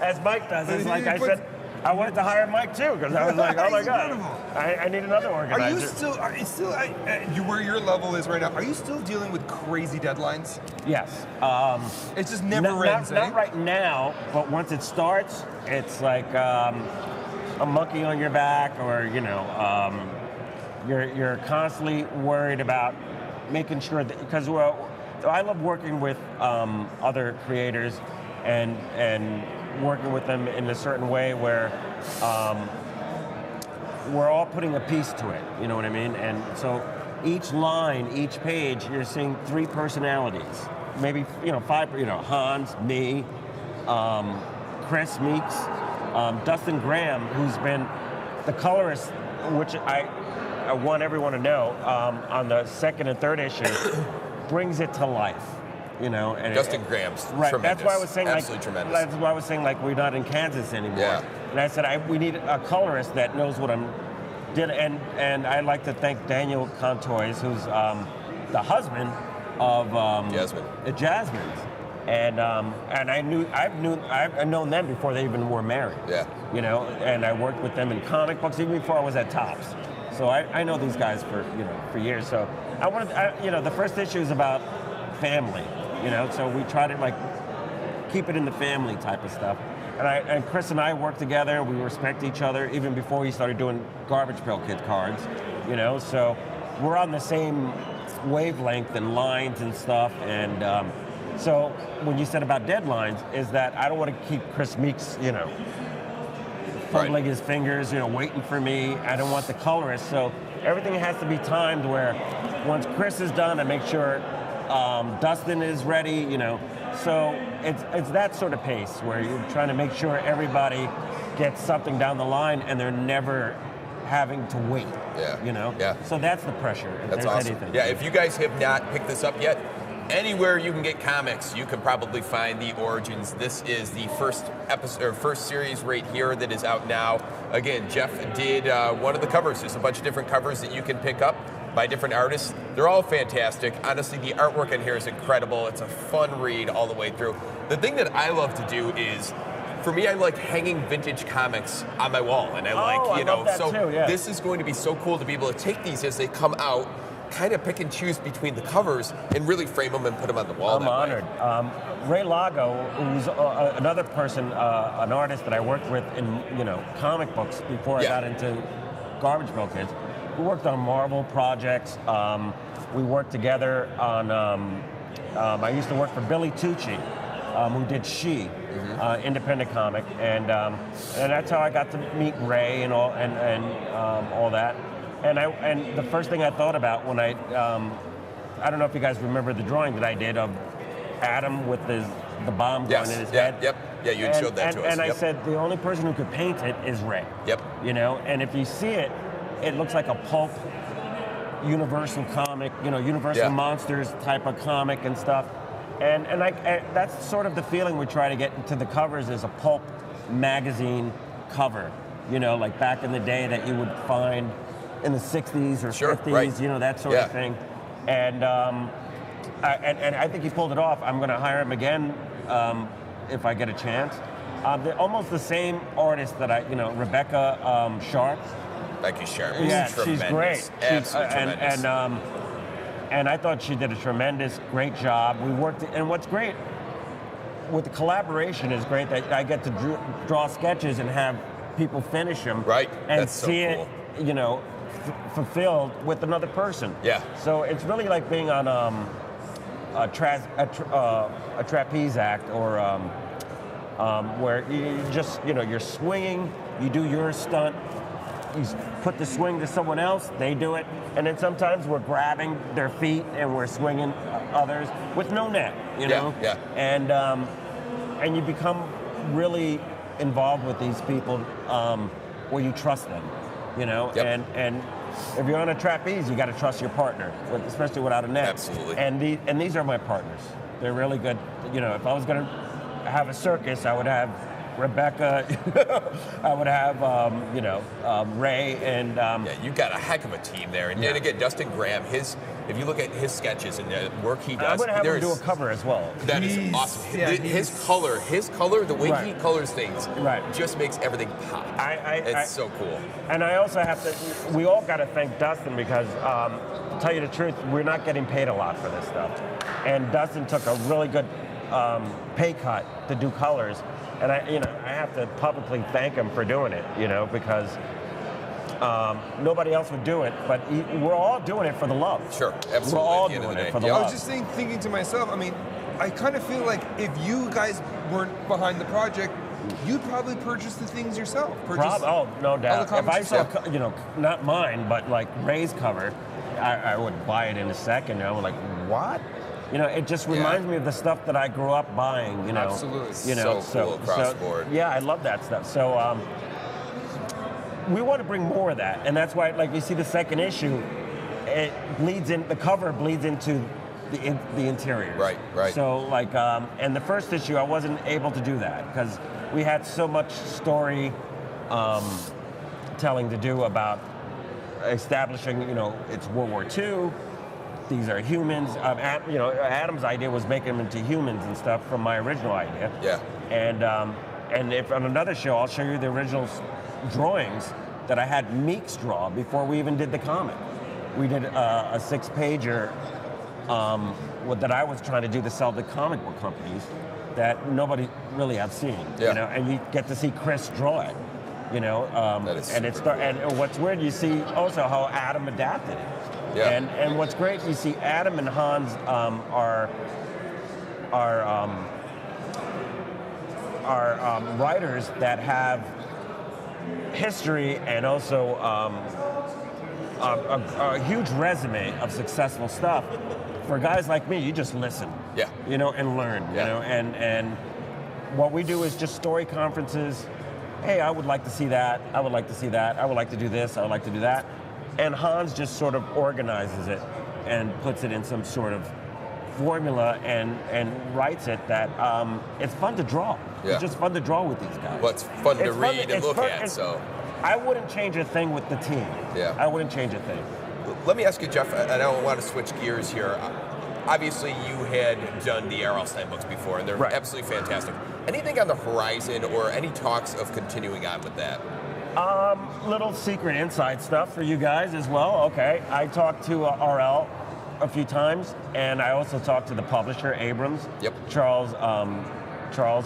As Mike does. It's like I said, I wanted to hire Mike too, because I was like, oh my God, I need another organizer. Are you still, where your level is right now, are you still dealing with crazy deadlines? Yes. It just never ends, Not right now, but once it starts, it's like a monkey on your back, or, you know, you're constantly worried about making sure that, because I love working with other creators and working with them in a certain way where we're all putting a piece to it, you know what I mean? And so each line, each page, you're seeing 3 personalities, maybe, you know, 5, you know, Hans, me, Chris Meeks, Dustin Graham, who's been the colorist, which I want everyone to know, on the second and third issue, brings it to life. You know, and Dustin Graham's right. Tremendous. That's why I was saying absolutely tremendous. That's why I was saying like we're not in Kansas anymore. Yeah. And I said we need a colorist that knows what I'm did, and I'd like to thank Daniel Contois, who's the husband of Jasmine. And I've known them before they even were married. Yeah. You know, and I worked with them in comic books even before I was at Topps. So I know these guys for years. So the first issue is about family. You know, so we try to like keep it in the family type of stuff. And Chris and I work together. We respect each other even before he started doing Garbage Pail Kid cards. You know, so we're on the same wavelength and lines and stuff. And so when you said about deadlines, is that I don't want to keep Chris Meeks, you know, fumbling his fingers, you know, waiting for me. I don't want the colorist. So everything has to be timed where once Chris is done, I make sure Dustin is ready, you know. So it's that sort of pace where you're trying to make sure everybody gets something down the line and they're never having to wait. Yeah. You know? Yeah. So that's the pressure. If That's there's awesome. anything. Yeah, if you guys have not picked this up yet, anywhere you can get comics, you can probably find the Origins. This is the first episode or first series right here that is out now. Again, Jeff did one of the covers. There's a bunch of different covers that you can pick up by different artists. They're all fantastic. Honestly, the artwork in here is incredible. It's a fun read all the way through. The thing that I love to do is, for me, I like hanging vintage comics on my wall, and I love that too, yeah. This is going to be so cool to be able to take these as they come out, kind of pick and choose between the covers and really frame them and put them on the wall. I'm honored. Ray Lago, who's another person, an artist that I worked with in comic books before I got into Garbage Pail Kids. We worked on Marvel projects. We worked together on. I used to work for Billy Tucci, who did She, independent comic, and that's how I got to meet Ray and all all that. And the first thing I thought about when I don't know if you guys remember the drawing that I did of Adam with the bomb going in his head. Yep. Yeah, you had showed that to us. And I said the only person who could paint it is Ray. Yep. You know, and if you see it, it looks like a pulp Universal comic, Universal Monsters type of comic and stuff. And that's sort of the feeling we try to get into the covers is a pulp magazine cover. Like back in the day that you would find in the 60s or 50s, that sort of thing. And I think he pulled it off. I'm going to hire him again if I get a chance. They're almost the same artist that Rebecca Sharp. Becky Sharp. Yeah, tremendous. She's great. Absolutely tremendous. And I thought she did a great job. We worked, and what's great with the collaboration is great that I get to draw sketches and have people finish them. Right. And That's see so cool. it, fulfilled with another person. Yeah. So it's really like being on a trapeze act or where you just, you're swinging, you do your stunt, you put the swing to someone else, they do it, and then sometimes we're grabbing their feet and we're swinging others with no net, Yeah. And you become really involved with these people where you trust them, and if you're on a trapeze, you got to trust your partner, especially without a net. Absolutely. And these are my partners. They're really good. If I was going to have a circus, I would have Rebecca, I would have, Ray, and... yeah, you got a heck of a team there. And then again, Dustin Graham, if you look at his sketches and the work he does... I'm going to have him do a cover as well. That is awesome. His color, the way he colors things, just makes everything pop. It's so cool. And I also have to... We all got to thank Dustin because, to tell you the truth, we're not getting paid a lot for this stuff. And Dustin took a really good pay cut to do colors. And I have to publicly thank him for doing it, because nobody else would do it. But we're all doing it for the love. Sure, absolutely. We're all doing it for the love. I was just thinking to myself. I mean, I kind of feel like if you guys weren't behind the project, you'd probably purchase the things yourself. No doubt. If I saw, yourself. not mine, but like Ray's cover, I would buy it in a second. I'm like, what? It just reminds me of the stuff that I grew up buying, Absolutely. So cool across the board. Yeah, I love that stuff. So we want to bring more of that. And that's why, like you see the second issue, it bleeds in, the cover bleeds into the interior. Right. So like, and the first issue, I wasn't able to do that because we had so much story telling to do about establishing, it's World War II. these are humans. Adam's idea was making them into humans and stuff from my original idea. Yeah. And if on another show, I'll show you the original drawings that I had Meeks draw before we even did the comic. We did a 6-pager that I was trying to do to sell to comic book companies that nobody really have seen. Yeah. You know, and you get to see Chris draw it. You know, and what's weird, you see also how Adam adapted it. Yeah. And what's great, you see Adam and Hans are writers that have history and also a huge resume of successful stuff. For guys like me, you just listen, you know, and learn, you know, and what we do is just story conferences. Hey, I would like to see that. I would like to see that. I would like to do this. I would like to do that. And Hans just sort of organizes it and puts it in some sort of formula and writes it that it's fun to draw. Yeah. It's just fun to draw with these guys. Well, it's fun to read and look at, so. I wouldn't change a thing with the team. Yeah. I wouldn't change a thing. Let me ask you, Jeff, and I don't want to switch gears here. Obviously, you had done the R.L. Stein books before, and they're absolutely fantastic. Anything on the horizon or any talks of continuing on with that? Little secret inside stuff for you guys as well. Okay, I talked to R.L. a few times, and I also talked to the publisher, Abrams. Yep. Charles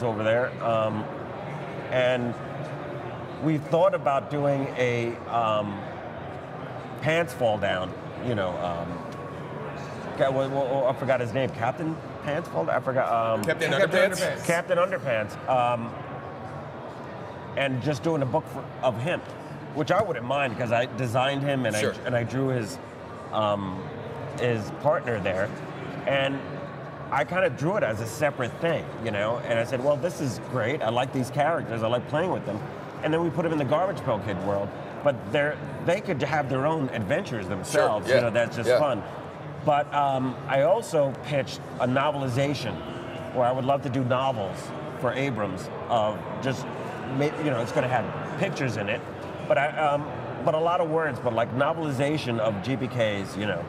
over there. And we thought about doing a pants fall down, you know, I forgot his name, Captain Pants Fall Down? I forgot. Captain Underpants? Captain Underpants. And just doing a book of him, which I wouldn't mind because I designed him and I drew his partner there. And I kind of drew it as a separate thing, you know, and I said, well, this is great. I like these characters. I like playing with them. And then we put them in the Garbage Pail Kid world. But they could have their own adventures themselves. Sure. Yeah. You know, that's just fun. But I also pitched a novelization where I would love to do novels for Abrams of just, you know, it's going to have pictures in it, but a lot of words, but like novelization of GPKs, you know,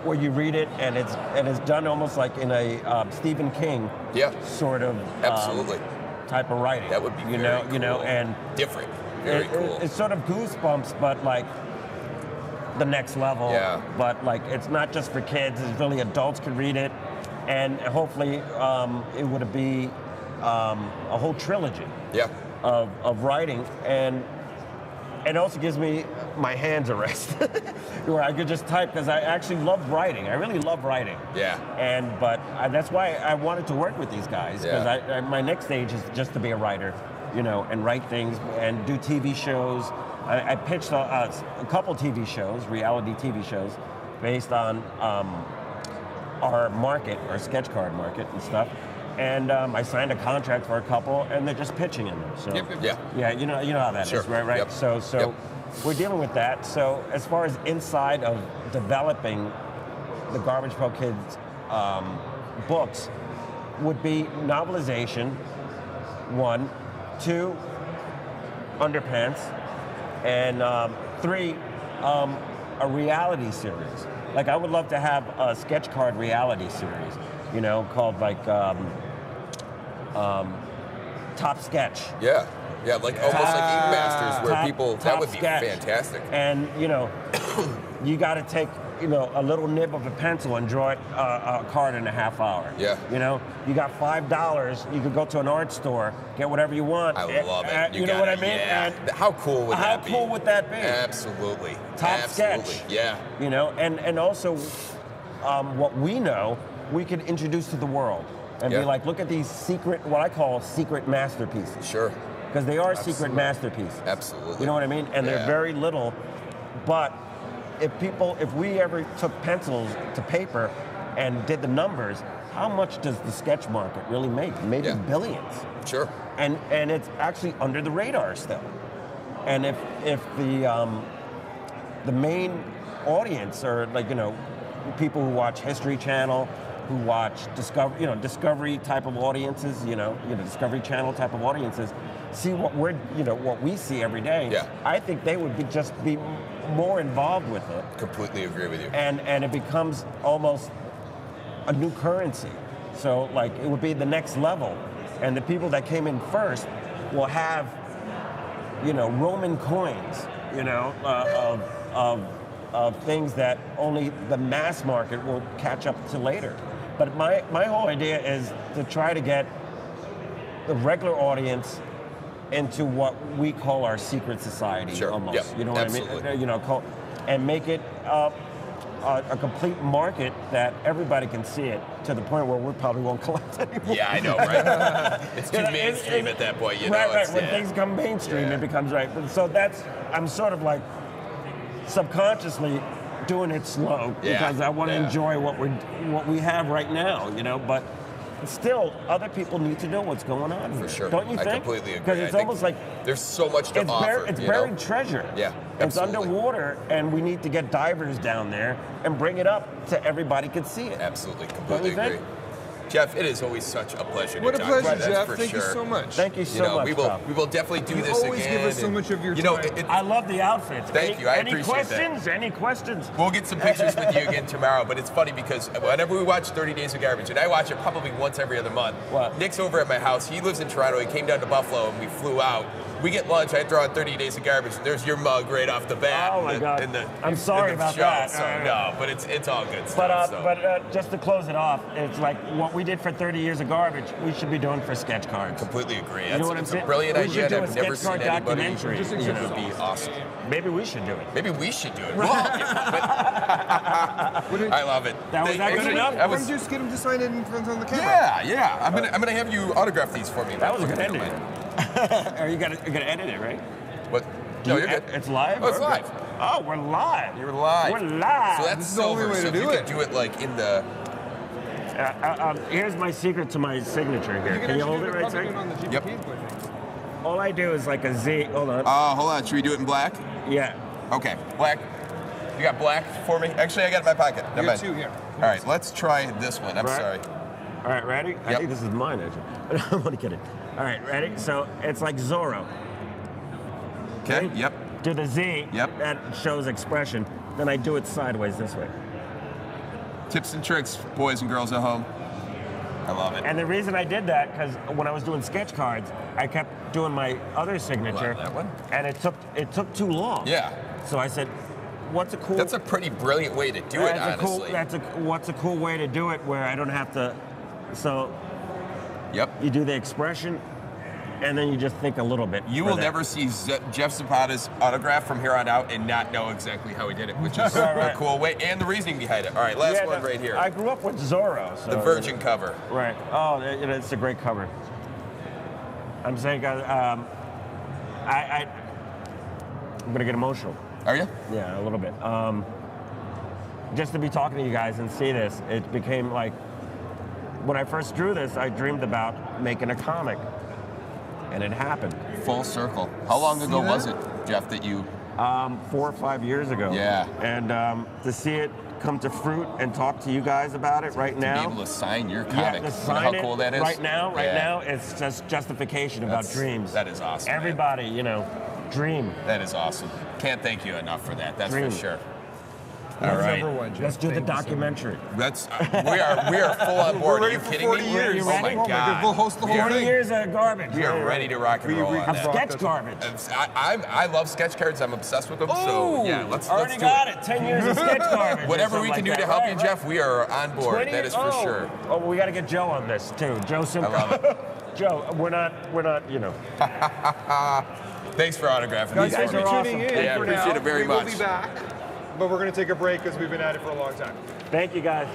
where you read it and it's done almost like in a Stephen King sort of absolutely type of writing. That would be you know, and different. Very cool. It's sort of Goosebumps, but like the next level. Yeah. But like it's not just for kids. It's really adults could read it, and hopefully it would be a whole trilogy. Yeah. Of writing, and it also gives me my hands a rest, where I could just type because I actually love writing. I really love writing. Yeah. But that's why I wanted to work with these guys because my next stage is just to be a writer, you know, and write things and do TV shows. I pitched a couple TV shows, reality TV shows, based on our market, our sketch card market and stuff. And I signed a contract for a couple, and they're just pitching in them. So yeah, you know how that is, right? Yep. So we're dealing with that. So as far as inside of developing the Garbage Pail Kids books, would be novelization, 1, 2, Underpants, and 3, a reality series. Like I would love to have a sketch card reality series, you know, called like Top Sketch. Yeah, like almost like Ink Masters, where people, that would be Sketch. fantastic. And you know, you got to take, you know, a little nib of a pencil and draw it a card in a half hour. Yeah. You know, you got $5. You could go to an art store, get whatever you want. I love it. You know what I mean? Yeah. And how cool would that be? How cool would that be? Absolutely. Top Absolutely. Sketch. Yeah. You know, and also what we know, we could introduce to the world and be like, look at these secret, what I call secret masterpieces. Sure. Because they are secret masterpieces. Absolutely. You know what I mean? And they're very little, but if we ever took pencils to paper and did the numbers, how much does the sketch market really make? Maybe billions. Sure. And it's actually under the radar still. And if the main audience are like, you know, people who watch History Channel, who watch Discovery type of audiences, Discovery Channel type of audiences, see what what we see every day. Yeah. I think they would just be more involved with it. Completely agree with you. And it becomes almost a new currency. So like it would be the next level, and the people that came in first will have, Roman coins, of things that only the mass market will catch up to later. But my whole idea is to try to get the regular audience into what we call our secret society, Sure. almost. Yep. You know what Absolutely. I mean? And make it a complete market that everybody can see it, to the point where we probably won't collect anymore. Yeah, I know, right? It's too mainstream at that point, Right. When things come mainstream, it becomes right. So I'm sort of like subconsciously doing it slow because I want to enjoy what we have right now, But still, other people need to know what's going on here. For sure. Don't you think? I completely agree. Because it's almost like there's so much to offer. It's buried treasure. Yeah, It's absolutely. underwater, and we need to get divers down there and bring it up so everybody can see it. Absolutely, Don't completely you think? agree. Jeff, it is always such a pleasure. What to a talk to pleasure, you, that's Jeff. for Thank you sure. so much. Thank you so much. We will definitely do this again. You always give us so much of your time. time. I love the outfits. Thank you. I any appreciate questions? that. Any questions? We'll get some pictures with you again tomorrow, but it's funny because whenever we watch 30 Days of Garbage, and I watch it probably once every other month, Nick's over at my house. He lives in Toronto. He came down to Buffalo, and we flew out. We get lunch. I throw on 30 Days of Garbage, and there's your mug right off the bat. Oh, my God. I'm sorry about show, that. So, no, but it's all good stuff. But just to close it off, it's like what we did for 30 years of garbage, we should be doing for sketch cards. Completely agree. You know what I'm It's saying? a brilliant We idea, should and do a I've never sketch seen card anybody. documentary. It would be awesome. Maybe we should do it. Maybe we should do it. Well, I love it. Was that good enough? That was, Just get him to sign it in front on the camera. Yeah. I'm gonna have you autograph these for me. That was a good ending. Are you gonna edit it, right? What? No, you're good. It's live? Oh, it's live. Oh, we're live. You're live. We're live. So that's This is the only silver. way So to if you do could do it like in the. Here's my secret to my signature here. Can you hold it right there? On the GPK Yep. thing. All I do is like a Z. Hold on. Hold on. Should we do it in black? Yeah. Okay, black. You got black for me? Actually, I got it in my pocket. You Never got mind. two here. All right, let's try this one. I'm Right. sorry. All right, ready? I Yep. think this is mine, actually. I'm only kidding. All right, ready? So it's like Zorro. Okay. Right? Yep. Do the Z. Yep. That shows expression. Then I do it sideways this way. Tips and tricks, boys and girls at home. I love it. And the reason I did that, because when I was doing sketch cards, I kept doing my other signature. That one? And it took too long. Yeah. So I said, what's a cool... That's a pretty brilliant way to do it, honestly. What's a cool way to do it where I don't have to... So Yep. you do the expression, and then you just think a little bit. You will never see Jeff Zapata's autograph from here on out and not know exactly how he did it, which is a cool way, and the reasoning behind it. All right, last one right here. I grew up with Zorro. So The Virgin cover. Right. Oh, it's a great cover. I'm saying, guys, I'm going to get emotional. Are you? Yeah, a little bit. Just to be talking to you guys and see this, it became like, when I first drew this, I dreamed about making a comic. And it happened. Full circle. How long ago was it, Jeff, that you... 4 or 5 years ago. Yeah. And to see it come to fruit and talk to you guys about it right now. To be able to sign your Yeah, comic. to You know sign how it cool that is? right now, Yeah. it's just justification about dreams. That is awesome. man. Everybody, dream. That is awesome. Can't thank you enough for that. That's Dream. for sure. That's All right. number one, Jeff. Let's do the Thank you so much. documentary. That's we are full on board. We're ready Are you for kidding 40 me? years. You Oh my ready? God. We'll host the whole 40 thing. years of garbage. We are ready to rock and roll on Of that. sketch garbage. I love sketch cards. I'm obsessed with them. So yeah, let's already do got it. it. 10 years of sketch garbage. or Whatever we something can do like to that. help Right, you, right. Jeff, we are on board. 20 That is for oh. sure. Oh, we got to get Joe on this too. Joe Simcoe. I love it. Joe, we're not. Thanks for autographing Guys, these thanks for for me. tuning in. Yeah, for appreciate now. it very we much. will be back, but we're going to take a break because we've been at it for a long time. Thank you, guys.